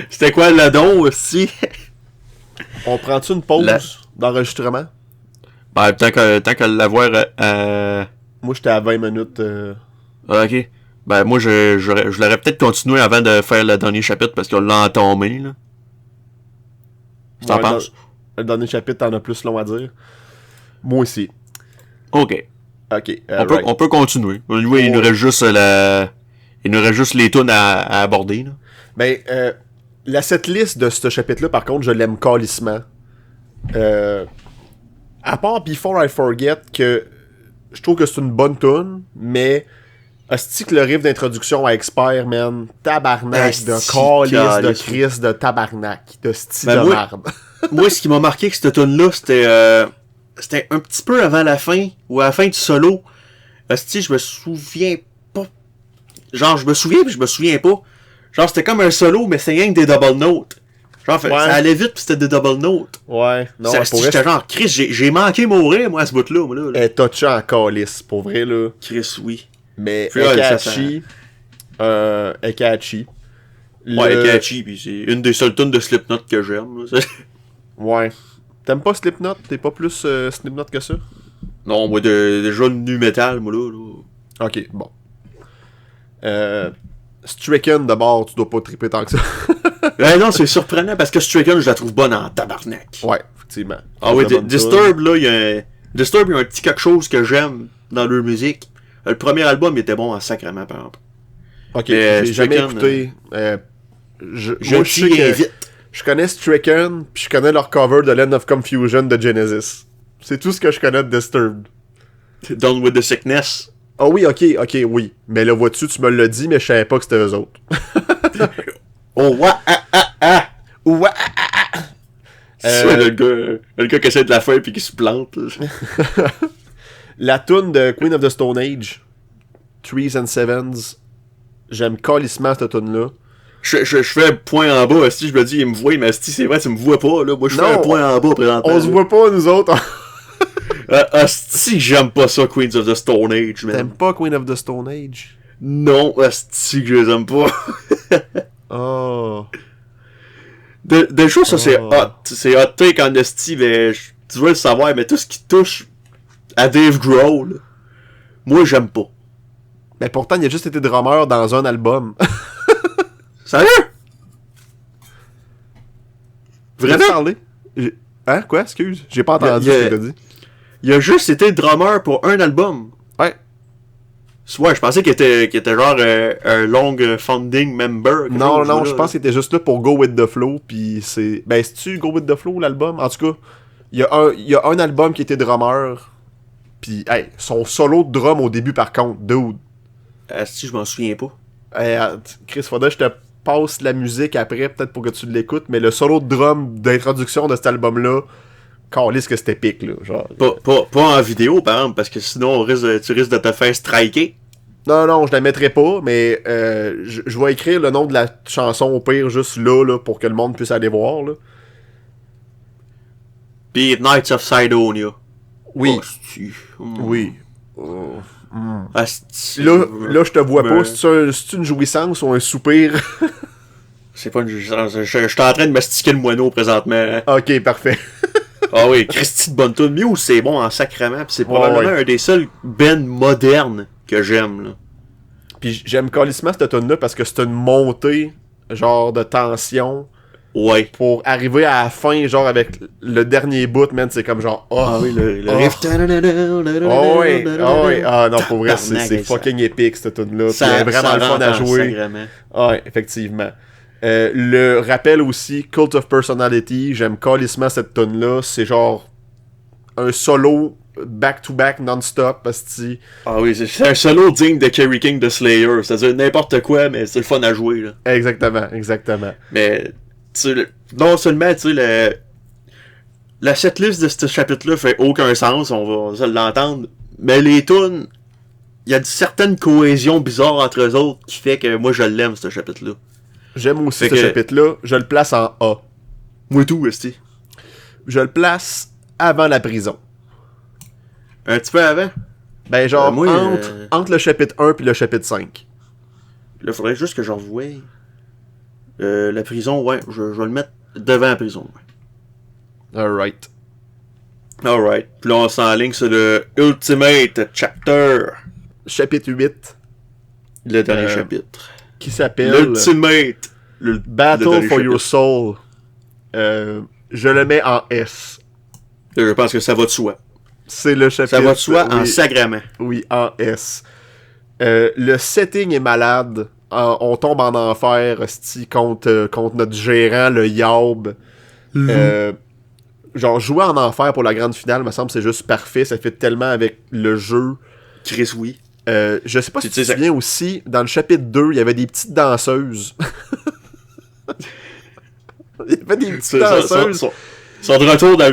[SPEAKER 2] C'était quoi le don aussi?
[SPEAKER 1] On prend-tu une pause d'enregistrement?
[SPEAKER 2] Ouais, tant que l'avoir
[SPEAKER 1] Moi, j'étais à 20 minutes.
[SPEAKER 2] Ah, ok. Ben, moi, je l'aurais peut-être continué avant de faire le dernier chapitre parce qu'on l'a entamé, là. T'en
[SPEAKER 1] Ouais,
[SPEAKER 2] penses?
[SPEAKER 1] le dernier chapitre, t'en as plus long à dire. Moi aussi.
[SPEAKER 2] Ok.
[SPEAKER 1] Ok,
[SPEAKER 2] On peut continuer. Oui, il nous
[SPEAKER 1] Ouais.
[SPEAKER 2] reste juste il nous reste juste les tunes à aborder, là.
[SPEAKER 1] Ben, la setlist de ce chapitre-là, par contre, je l'aime calissement. À part Before I Forget, que je trouve que c'est une bonne tune, mais hostie que le riff d'introduction à Expire, man, tabarnak de calice de Chris de tabarnak, de style
[SPEAKER 2] Ben,
[SPEAKER 1] de
[SPEAKER 2] moi-
[SPEAKER 1] merde.
[SPEAKER 2] Moi, ce qui m'a marqué que cette tune-là, c'était un petit peu avant la fin, ou à la fin du solo. Asti, je me souviens pas. Genre, je me souviens puis je me souviens pas. Genre, c'était comme un solo, mais c'est rien que des double notes. Genre,
[SPEAKER 1] Ouais.
[SPEAKER 2] ça allait vite puis c'était des double notes.
[SPEAKER 1] Ouais, non,
[SPEAKER 2] Ça,
[SPEAKER 1] pour vrai,
[SPEAKER 2] j'étais genre, Chris, j'ai manqué mourir, moi, à ce bout-là, moi, là.
[SPEAKER 1] elle est touchée en calice, pour vrai, là.
[SPEAKER 2] Chris, oui.
[SPEAKER 1] Mais
[SPEAKER 2] Puis là,
[SPEAKER 1] Ekachi, Ekachi.
[SPEAKER 2] Ouais, Ekachi, pis c'est une des seules tunes de Slipknot que j'aime, là.
[SPEAKER 1] Ouais. T'aimes pas Slipknot? T'es pas plus Slipknot que ça?
[SPEAKER 2] Non, moi, déjà nu metal, moi, là.
[SPEAKER 1] Ok, bon. Stricken, d'abord, tu dois pas triper tant que ça.
[SPEAKER 2] Non, c'est surprenant parce que Stricken, je la trouve bonne en tabarnak.
[SPEAKER 1] Ouais, effectivement.
[SPEAKER 2] Ah oui,
[SPEAKER 1] C'est une bonne
[SPEAKER 2] Disturbed, là, Disturbed, il y a un petit quelque chose que j'aime dans leur musique. Le premier album il était bon en sacrement, par exemple.
[SPEAKER 1] tune. Ok,
[SPEAKER 2] Mais
[SPEAKER 1] j'ai jamais
[SPEAKER 2] Stricken,
[SPEAKER 1] écouté.
[SPEAKER 2] Je
[SPEAKER 1] moi, je sais
[SPEAKER 2] t'y
[SPEAKER 1] que
[SPEAKER 2] invite.
[SPEAKER 1] je connais Stricken, puis je connais leur cover de Land of Confusion de Genesis. C'est tout ce que je connais de Disturbed.
[SPEAKER 2] Done with the Sickness.
[SPEAKER 1] Ah oui, ok, oui. Mais là, vois-tu, tu me l'as dit, mais je savais pas que c'était eux autres.
[SPEAKER 2] Oh, ouais,
[SPEAKER 1] Ouais.
[SPEAKER 2] C'est le gars qui essaie de la faire puis qui se plante.
[SPEAKER 1] La tune de Queen of the Stone Age, Threes and Sevens, j'aime calissement cette tune-là.
[SPEAKER 2] Je fais un point en bas, Asti, je me dis, il me voit, mais Asti, c'est vrai, tu me vois pas, là. Moi, je fais
[SPEAKER 1] Non,
[SPEAKER 2] un point en bas présentement.
[SPEAKER 1] On se voit pas, nous autres.
[SPEAKER 2] Asti, j'aime pas ça, Queens of the Stone Age, man.
[SPEAKER 1] T'aimes pas Queen of the Stone Age?
[SPEAKER 2] Non, Asti, que je les aime pas.
[SPEAKER 1] Oh.
[SPEAKER 2] Des choses, ça, c'est
[SPEAKER 1] Oh.
[SPEAKER 2] hot. C'est hot take en Asti, mais tu veux le savoir, mais tout ce qui touche à Dave Grohl, moi, j'aime pas.
[SPEAKER 1] Mais pourtant, il a juste été drummer dans un album.
[SPEAKER 2] Sérieux?
[SPEAKER 1] Vraiment?
[SPEAKER 2] Vraiment?
[SPEAKER 1] Parler? Hein? Quoi? Excuse? J'ai pas entendu
[SPEAKER 2] Il y a-
[SPEAKER 1] ce que t'as dit.
[SPEAKER 2] Il a juste été drummer pour un album.
[SPEAKER 1] Ouais.
[SPEAKER 2] Ouais, je pensais qu'il était genre un long funding member.
[SPEAKER 1] Non, je pense qu'il était juste là pour Go With The Flow, puis c'est... Ben, c'est-tu Go With The Flow, l'album? En tout cas, il y a un album qui était drummer, puis, hey, son solo de drum au début, par contre, dude.
[SPEAKER 2] Si je m'en souviens pas.
[SPEAKER 1] Hey, Chris, faudrait que je te passe la musique après, peut-être pour que tu l'écoutes, mais le solo de drum d'introduction de cet album-là, calisse que c'était épique, là, genre.
[SPEAKER 2] Pas en vidéo, par exemple, parce que sinon tu risques de te faire striker.
[SPEAKER 1] Non, je la mettrai pas, mais je vais écrire le nom de la chanson au pire juste là, pour que le monde puisse aller voir, là.
[SPEAKER 2] Pis Knights of Sidonia.
[SPEAKER 1] Oui.
[SPEAKER 2] Oh, c'est-tu?
[SPEAKER 1] Oui.
[SPEAKER 2] Asti.
[SPEAKER 1] Là, je te vois
[SPEAKER 2] Mais-
[SPEAKER 1] pas. C'est une jouissance ou un soupir?
[SPEAKER 2] C'est pas une... Je suis en train de mastiquer le moineau présentement.
[SPEAKER 1] Ok, parfait.
[SPEAKER 2] Ah oui, Christy de bonne tune. Muse, c'est bon en sacrement. Pis c'est probablement
[SPEAKER 1] ouais.
[SPEAKER 2] un des seuls bands modernes que j'aime, là.
[SPEAKER 1] Puis j'aime calissement cette tune là parce que c'est une montée, genre, de tension
[SPEAKER 2] Ouais.
[SPEAKER 1] pour arriver à la fin, genre, avec le dernier bout, man, c'est comme genre, oh.
[SPEAKER 2] Ah oui, le
[SPEAKER 1] Oh.
[SPEAKER 2] riff.
[SPEAKER 1] Oh ouais, oh ouais. Ah non, pour vrai,
[SPEAKER 2] Tabarnak,
[SPEAKER 1] c'est fucking épique, cette tune-là. Puis
[SPEAKER 2] Ça,
[SPEAKER 1] elle est vraiment le fun à jouer.
[SPEAKER 2] Sacrément.
[SPEAKER 1] Ouais, effectivement. Le rappel aussi, Cult of Personality, j'aime calissement cette tune-là. C'est genre un solo back-to-back non-stop, parce que
[SPEAKER 2] Ah oui, c'est un solo digne de Kerry King de Slayer. C'est-à-dire n'importe quoi, mais c'est le fun à jouer, là.
[SPEAKER 1] Exactement.
[SPEAKER 2] Mais, tu sais, non seulement, tu sais, la setlist de ce chapitre-là fait aucun sens, on va se l'entendre, mais les tunes, il y a une certaine cohésion bizarre entre eux autres qui fait que moi je l'aime, ce chapitre-là.
[SPEAKER 1] J'aime aussi
[SPEAKER 2] Fait
[SPEAKER 1] ce
[SPEAKER 2] que-
[SPEAKER 1] chapitre-là. Je le place en A.
[SPEAKER 2] Moi tout, esti.
[SPEAKER 1] Je le place avant la prison.
[SPEAKER 2] Un petit peu avant.
[SPEAKER 1] Ben genre,
[SPEAKER 2] moi,
[SPEAKER 1] entre le chapitre 1 puis le chapitre 5.
[SPEAKER 2] Là, faudrait juste que j'en revoie. La prison, ouais, je vais le mettre devant la prison, ouais.
[SPEAKER 1] Alright.
[SPEAKER 2] Alright. Puis là, on s'enligne sur le Ultimate Chapter.
[SPEAKER 1] Chapitre 8.
[SPEAKER 2] Le dernier chapitre.
[SPEAKER 1] Qui s'appelle...
[SPEAKER 2] L'Ultimate.
[SPEAKER 1] Battle for Your Soul. Je le mets en S.
[SPEAKER 2] Je pense que ça va de soi.
[SPEAKER 1] C'est le chapitre...
[SPEAKER 2] Ça va de soi en sacrament.
[SPEAKER 1] Oui, en S. Le setting est malade. On tombe en enfer contre notre gérant, le Yaub. Genre, jouer en enfer pour la grande finale, me semble, c'est juste parfait. Ça fait tellement avec le jeu.
[SPEAKER 2] Chris, oui.
[SPEAKER 1] Je sais pas si tu te souviens aussi, dans le chapitre 2, il y avait des petites danseuses. Il y avait des petites danseuses.
[SPEAKER 2] Ils sont de retour dans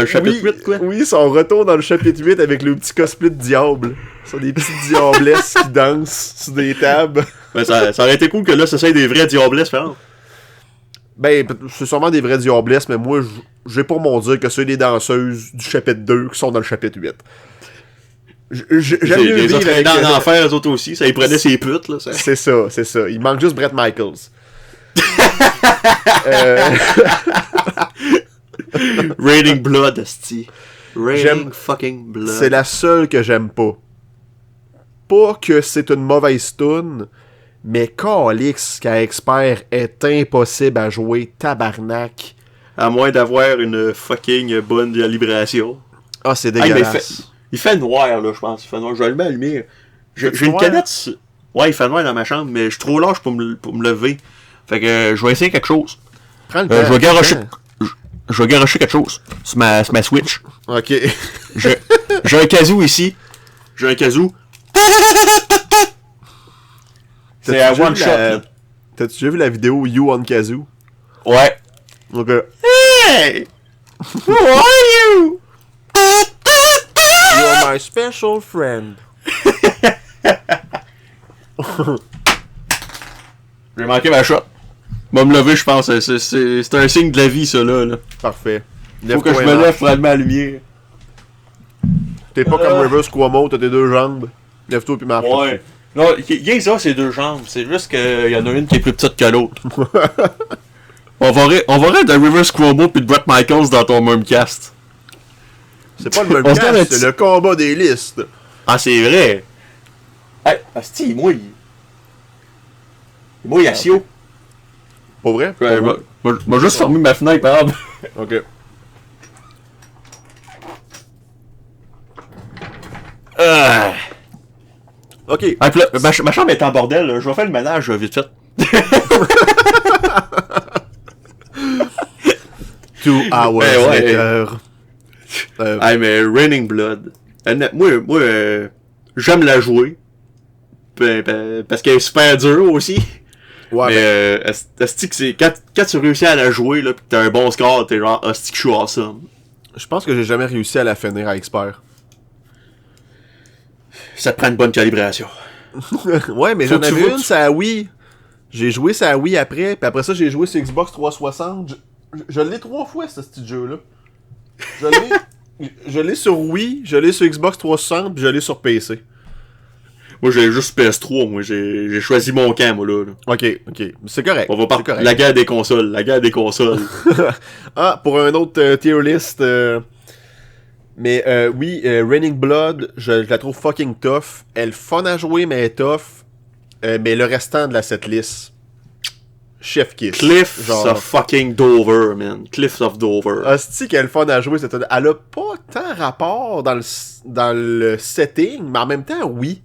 [SPEAKER 2] le chapitre 8, quoi.
[SPEAKER 1] Oui, ils sont de retour dans le chapitre 8 avec le petit cosplay de diable. Ce sont des petites diablesses qui dansent sur des tables.
[SPEAKER 2] Ben, ça aurait été cool que là, ça soit des vrais diablesses, par exemple.
[SPEAKER 1] Ben, c'est sûrement des vrais diablesses, mais moi, j'ai pour mon dire que c'est des danseuses du chapitre 2 qui sont dans le chapitre 8. J'aime mieux
[SPEAKER 2] les
[SPEAKER 1] vivre
[SPEAKER 2] autres
[SPEAKER 1] avec...
[SPEAKER 2] dans l'enfer, eux autres aussi. Ça, ils prenaient ses putes, là. Ça.
[SPEAKER 1] C'est ça. Il manque juste Bret Michaels.
[SPEAKER 2] Raining Blood, asti. Raining fucking Blood.
[SPEAKER 1] C'est la seule que j'aime pas. Pas que c'est une mauvaise tune, mais Calix, qu'à expert, est impossible à jouer, tabarnak.
[SPEAKER 2] À moins d'avoir une fucking bonne calibration.
[SPEAKER 1] Ah, c'est dégueulasse.
[SPEAKER 2] Hey, il fait noir, là, je pense. Il fait noir. Je vais allumer la lumière. J'ai une canette. Ouais, il fait noir dans ma chambre, mais je suis trop lâche pour me lever. Fait que je vais essayer quelque chose.
[SPEAKER 1] Prends le temps.
[SPEAKER 2] Je vais garocher quelque chose sur ma Switch.
[SPEAKER 1] Ok.
[SPEAKER 2] J'ai un kazoo ici. J'ai un kazoo. C'est à one shot.
[SPEAKER 1] T'as-tu déjà vu la vidéo You on Kazoo?
[SPEAKER 2] Ouais.
[SPEAKER 1] Ok.
[SPEAKER 2] Hey! Who are you?
[SPEAKER 1] You're my special friend.
[SPEAKER 2] J'ai manqué ma shot. Va me lever, je pense. C'est un signe de la vie, ça, là.
[SPEAKER 1] Parfait.
[SPEAKER 2] Faut que je me lève pour allumer la lumière.
[SPEAKER 1] T'es pas comme Rivers Cuomo, t'as tes deux jambes. Lève-toi puis marche.
[SPEAKER 2] Ouais. Non, il y a ça, ces deux jambes. C'est juste qu'il y en a une qui est plus petite que l'autre. on va rire de Rivers Cuomo puis de Bret Michaels dans ton Mumcast.
[SPEAKER 1] C'est pas le Mumcast, c'est le combat des listes.
[SPEAKER 2] Ah, c'est vrai. Hey, asti, il mouille à Sio.
[SPEAKER 1] Pas vrai?
[SPEAKER 2] Ouais, m'a juste fermé ma fenêtre, par exemple.
[SPEAKER 1] Ok. Ok.
[SPEAKER 2] Ah, puis là, ma chambre est en bordel, là. Je vais faire le ménage vite fait.
[SPEAKER 1] 2 hours later.
[SPEAKER 2] Ah, mais Raining Blood. Moi, j'aime la jouer. Parce qu'elle est super dure aussi.
[SPEAKER 1] Ouais,
[SPEAKER 2] mais asti que c'est quand tu réussis à la jouer là pis que t'as un bon score, t'es genre asti que je suis awesome.
[SPEAKER 1] je pense que j'ai jamais réussi à la finir à expert.
[SPEAKER 2] Ça te prend une bonne calibration.
[SPEAKER 1] Ouais, mais j'en avais une, ça Wii. J'ai joué ça Wii après, puis après ça j'ai joué sur Xbox 360. Je l'ai 3 fois ce petit jeu-là. Je l'ai sur Wii, je l'ai sur Xbox 360, puis je l'ai sur PC.
[SPEAKER 2] Moi j'ai juste PS3, moi j'ai choisi mon camp moi là.
[SPEAKER 1] Ok, c'est correct.
[SPEAKER 2] On va parler la guerre des consoles,
[SPEAKER 1] Ah, pour un autre tier list. Mais oui, Raining Blood, je la trouve fucking tough. Elle est fun à jouer, mais elle est tough. Mais le restant de la setlist, chef kiss.
[SPEAKER 2] Cliffs of fucking Dover, man. Cliffs of Dover.
[SPEAKER 1] Hostie qu'elle est fun à jouer, elle a pas tant rapport dans le setting, mais en même temps, oui.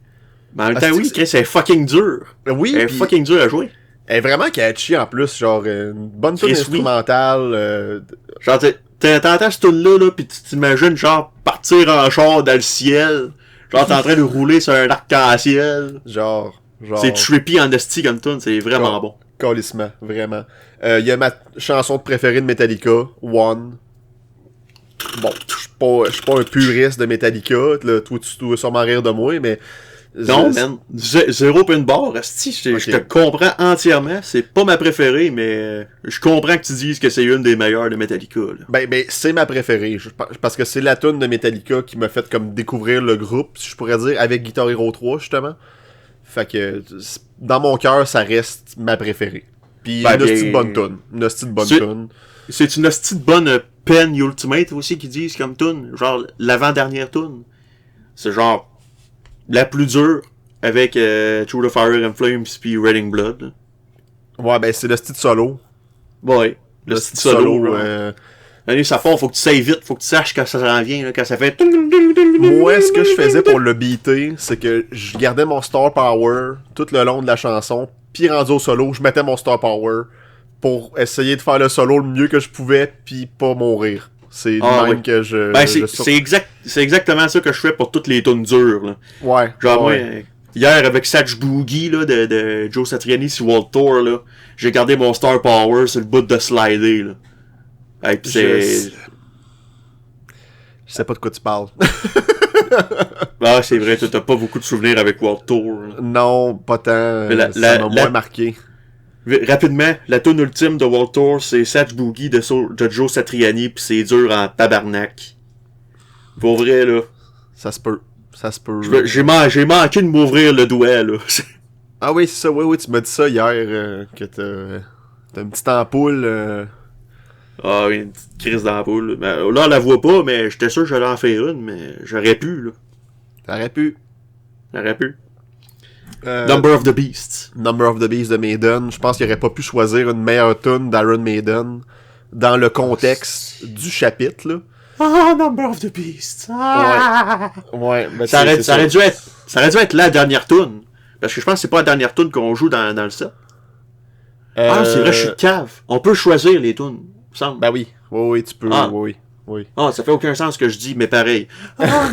[SPEAKER 2] Mais en même temps, oui, Chris, elle est fucking dur.
[SPEAKER 1] Oui,
[SPEAKER 2] elle est fucking dure à jouer.
[SPEAKER 1] Elle est vraiment catchy en plus, genre une bonne tune instrumentale.
[SPEAKER 2] Genre, t'entends ce tune là, pis tu t'imagines genre partir en char dans le ciel. Genre, t'es en train de rouler sur un arc-en-ciel.
[SPEAKER 1] Genre.
[SPEAKER 2] C'est trippy en esti comme tune, c'est vraiment bon.
[SPEAKER 1] Calissement, vraiment. Il y a ma chanson préférée de Metallica, One. Bon, je suis pas un puriste de Metallica, là, toi tu dois sûrement rire de moi, mais...
[SPEAKER 2] Non, man. Zéro pin bar, esti, je te comprends entièrement. C'est pas ma préférée, mais je comprends que tu dises que c'est une des meilleures de Metallica. Là.
[SPEAKER 1] Ben, c'est ma préférée. Parce que c'est la tune de Metallica qui m'a fait comme découvrir le groupe, si je pourrais dire, avec Guitar Hero 3, justement. Fait que, dans mon cœur, ça reste ma préférée. Puis une hostie de bonne tune. Une hostie de bonne tune.
[SPEAKER 2] C'est une hostie de bonne Pen Ultimate aussi qu'ils disent comme tune, genre l'avant-dernière tune. C'est genre la plus dure avec Through the Fire and Flames puis Reading Blood.
[SPEAKER 1] Ouais, ben c'est le style solo.
[SPEAKER 2] Ouais, le style solo.
[SPEAKER 1] Genre.
[SPEAKER 2] Ça part, faut que tu sais vite, faut que tu saches quand ça s'en vient, là, quand ça fait...
[SPEAKER 1] Moi, ce que je faisais pour le beater, c'est que je gardais mon Star Power tout le long de la chanson, puis rendu au solo, je mettais mon Star Power pour essayer de faire le solo le mieux que je pouvais, puis pas mourir. C'est même que je...
[SPEAKER 2] Ben, c'est exactement ça que je fais pour toutes les tunes dures, là.
[SPEAKER 1] Ouais.
[SPEAKER 2] Genre,
[SPEAKER 1] ouais.
[SPEAKER 2] moi, hier, avec Satch Boogie, là, de Joe Satriani sur World Tour, là, j'ai gardé mon Star Power sur le bout de slider, là. Hey, pis c'est...
[SPEAKER 1] Je sais pas de quoi tu parles.
[SPEAKER 2] Ah, c'est vrai, t'as pas beaucoup de souvenirs avec World Tour. Là.
[SPEAKER 1] Non, pas tant. Ça m'a moins marqué.
[SPEAKER 2] Rapidement, la tune ultime de World Tour, c'est Satch Boogie de Joe Satriani, pis c'est dur en tabarnak. Pour vrai, là.
[SPEAKER 1] Ça se peut. Ça se peut.
[SPEAKER 2] J'ai manqué de m'ouvrir le doigt, là.
[SPEAKER 1] Ah oui, c'est ça. Oui, tu m'as dit ça hier, que t'as une petite ampoule...
[SPEAKER 2] Ah oui, une petite crise d'ampoule. Ben, là, on la voit pas, mais j'étais sûr que j'allais en faire une, mais j'aurais pu, là.
[SPEAKER 1] T'aurais pu.
[SPEAKER 2] Number of the Beast.
[SPEAKER 1] Number of the Beast de Maiden. Je pense qu'il aurait pas pu choisir une meilleure tune d'Iron Maiden dans le contexte du chapitre, là.
[SPEAKER 2] Ah, Number of the Beast. Ah.
[SPEAKER 1] Ouais. Ben
[SPEAKER 2] ça aurait dû être la dernière tune. Parce que je pense que c'est pas la dernière tune qu'on joue dans le set. Ah, c'est vrai, je suis cave. On peut choisir les tunes.
[SPEAKER 1] Ben oui. Oui, tu peux.
[SPEAKER 2] Ah.
[SPEAKER 1] Oui.
[SPEAKER 2] Ah, ça fait aucun sens ce que je dis, mais pareil. Ah,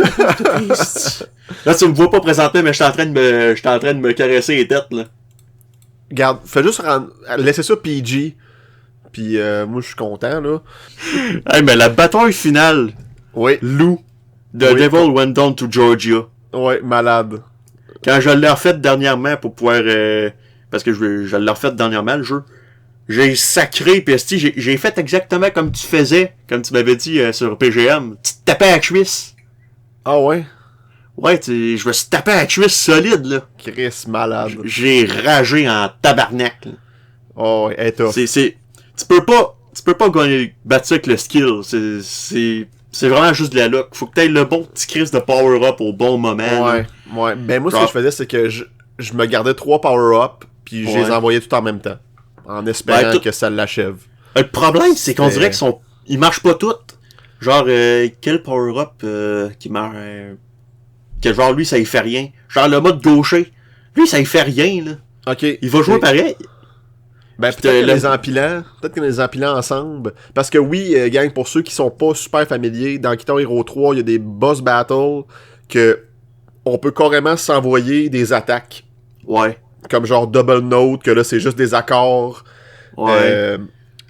[SPEAKER 2] là, tu me vois pas présentement, mais je suis en train de me caresser les têtes, là.
[SPEAKER 1] Regarde, fais juste laisser ça PG. Puis moi, je suis content, là.
[SPEAKER 2] Hey, mais la bataille finale.
[SPEAKER 1] Oui.
[SPEAKER 2] Lou. The Devil Went Down to Georgia.
[SPEAKER 1] Ouais, malade.
[SPEAKER 2] Quand je l'ai refait dernièrement pour pouvoir... parce que je l'ai refait dernièrement, le jeu. J'ai sacré, pis j'ai fait exactement comme tu faisais, comme tu m'avais dit sur PGM. Tu te tapais à la cuisse.
[SPEAKER 1] Ah ouais?
[SPEAKER 2] Ouais, je me suis tapé à la cuisse solide, là.
[SPEAKER 1] Chris, malade.
[SPEAKER 2] J'ai ragé en tabarnak, là.
[SPEAKER 1] Oh ouais, tough.
[SPEAKER 2] Tu peux pas gagner, battre ça avec le skill. C'est vraiment juste de la luck. Faut que t'aies le bon petit crise de power-up au bon moment.
[SPEAKER 1] Ouais. Ben moi, ce que je faisais, c'est que je me gardais 3 power-up, puis je les envoyais tout en même temps. En espérant que ça l'achève.
[SPEAKER 2] Le problème, c'est qu'on dirait ils marchent pas toutes. Genre, quel power-up qui marche... que genre, lui, ça y fait rien. Genre, le mode gaucher. Lui, ça y fait rien, là.
[SPEAKER 1] Ok.
[SPEAKER 2] Il va jouer pareil.
[SPEAKER 1] Ben, peut-être que les empilants ensemble. Parce que oui, gang, pour ceux qui sont pas super familiers, dans Guitar Hero 3, il y a des boss battles que on peut carrément s'envoyer des attaques.
[SPEAKER 2] Ouais.
[SPEAKER 1] Comme genre double note, que là, c'est juste des accords.
[SPEAKER 2] Ouais.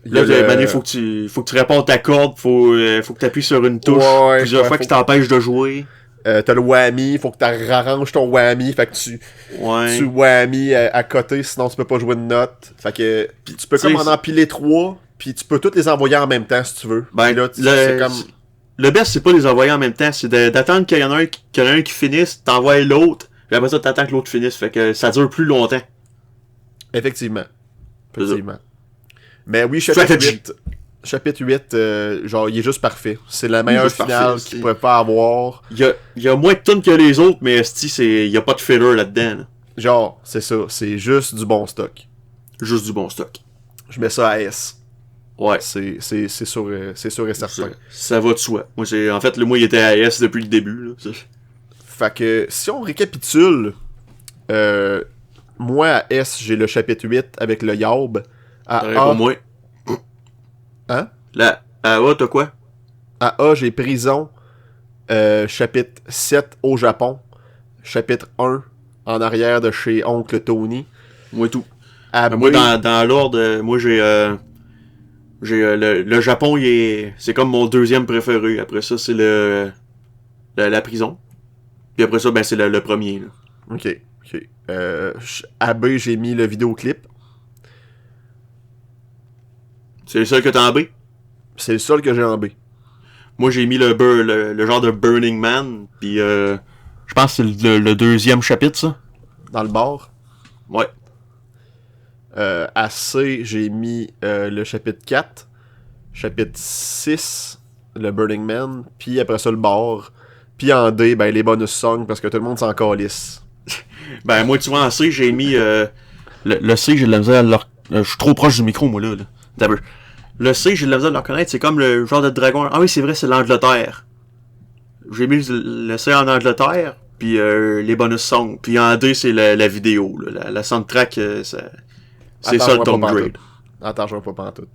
[SPEAKER 2] Là, Mané, faut que tu répondes ta corde, faut que tu appuies sur une touche plusieurs fois qui t'empêche de jouer.
[SPEAKER 1] T'as le whammy, faut que tu arranges ton whammy, fait que tu whammy à côté, sinon tu peux pas jouer de note. Fait que pis tu peux comme en empiler 3, puis tu peux toutes les envoyer en même temps si tu veux.
[SPEAKER 2] Ben
[SPEAKER 1] là,
[SPEAKER 2] c'est comme... Le best, c'est pas les envoyer en même temps, c'est d'attendre qu'il y en a un qui finisse, t'envoies l'autre, puis après ça t'attends que l'autre finisse, fait que ça dure plus longtemps.
[SPEAKER 1] Effectivement. Mais oui, chapitre 8, genre, il est juste parfait. C'est la meilleure finale qu'il pourrait pas avoir.
[SPEAKER 2] Il y a moins de tunes que les autres, mais il y a pas de filler là-dedans. Là.
[SPEAKER 1] Genre, c'est ça. C'est juste du bon stock.
[SPEAKER 2] Juste du bon stock.
[SPEAKER 1] Je mets ça à S.
[SPEAKER 2] Ouais.
[SPEAKER 1] C'est sûr et certain.
[SPEAKER 2] Ça va de soi. Moi, moi, il était à S depuis le début. Là.
[SPEAKER 1] Fait que, si on récapitule, moi, à S, j'ai le chapitre 8 avec le Yaub. À A...
[SPEAKER 2] pour moi.
[SPEAKER 1] Hein?
[SPEAKER 2] À A, t'as quoi?
[SPEAKER 1] À A, j'ai Prison, chapitre 7 au Japon, chapitre 1 en arrière de chez Oncle Tony.
[SPEAKER 2] Moi, tout.
[SPEAKER 1] À B,
[SPEAKER 2] moi, dans l'ordre, moi, j'ai le Japon, c'est comme mon deuxième préféré. Après ça, c'est la prison. Puis après ça, ben, c'est le premier. Là.
[SPEAKER 1] Ok. À B, j'ai mis le vidéoclip.
[SPEAKER 2] C'est le seul que t'as en B?
[SPEAKER 1] C'est le seul que j'ai en B.
[SPEAKER 2] Moi, j'ai mis le genre de Burning Man, puis je pense que c'est le deuxième chapitre, ça.
[SPEAKER 1] Dans le bar?
[SPEAKER 2] Ouais.
[SPEAKER 1] À C, j'ai mis le chapitre 4. chapitre 6, le Burning Man, puis après ça, le bar. Puis en D, ben les bonus songs, parce que tout le monde s'en calisse.
[SPEAKER 2] Ben, moi, tu vois, en C, j'ai mis... le C, j'ai de la misère à je suis trop proche du micro, moi, là. D'abord. Le C, j'ai de la misère à le reconnaître. C'est comme le genre de dragon. Ah oui, c'est vrai, c'est l'Angleterre. J'ai mis le C en Angleterre, puis les bonus songs. Puis en D, c'est la vidéo. Là. La soundtrack, c'est ça le downgrade.
[SPEAKER 1] Attends, je vois pas pantoute.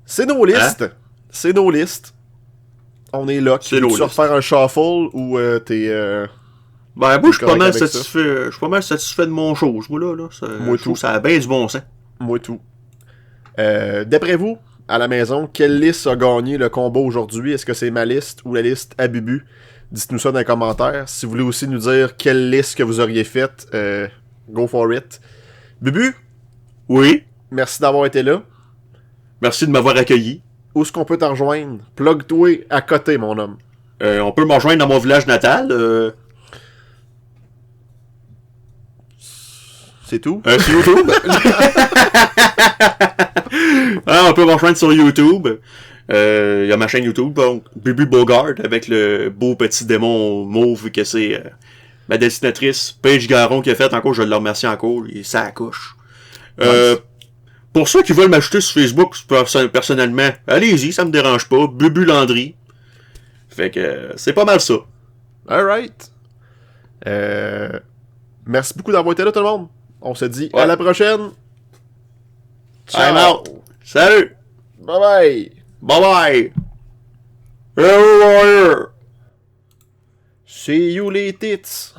[SPEAKER 1] C'est nos listes. Hein? C'est nos listes. On est là. Tu veux refaire un shuffle ou t'es...
[SPEAKER 2] Ben, moi, je suis pas mal satisfait. Je suis pas mal satisfait de mon chose, moi, là.
[SPEAKER 1] Moi, tout.
[SPEAKER 2] Ça a bien du bon sens.
[SPEAKER 1] Moi, tout. D'après vous, à la maison, quelle liste a gagné le combat aujourd'hui? Est-ce que c'est ma liste ou la liste à Bubu? Dites-nous ça dans les commentaires. Si vous voulez aussi nous dire quelle liste que vous auriez faite, go for it. Bubu?
[SPEAKER 2] Oui?
[SPEAKER 1] Merci d'avoir été là.
[SPEAKER 2] Merci de m'avoir accueilli.
[SPEAKER 1] Où est-ce qu'on peut t'en rejoindre? Plug-toi à côté, mon homme.
[SPEAKER 2] On peut me rejoindre dans mon village natal.
[SPEAKER 1] C'est tout?
[SPEAKER 2] Sur YouTube? On peut me rejoindre sur YouTube. Il y a ma chaîne YouTube, donc Bubu Bogart, avec le beau petit démon mauve que c'est ma dessinatrice Paige Garon qui a fait. Encore, je le remercie encore. Ça accouche. Nice. Pour ceux qui veulent m'ajouter sur Facebook, personnellement, allez-y, ça me dérange pas. Bubu Landry. Fait que c'est pas mal ça.
[SPEAKER 1] Alright. Merci beaucoup d'avoir été là, tout le monde. On se dit à la prochaine.
[SPEAKER 2] Ciao. I'm out. Salut.
[SPEAKER 1] Bye bye.
[SPEAKER 2] Bye bye.
[SPEAKER 1] See you les tits.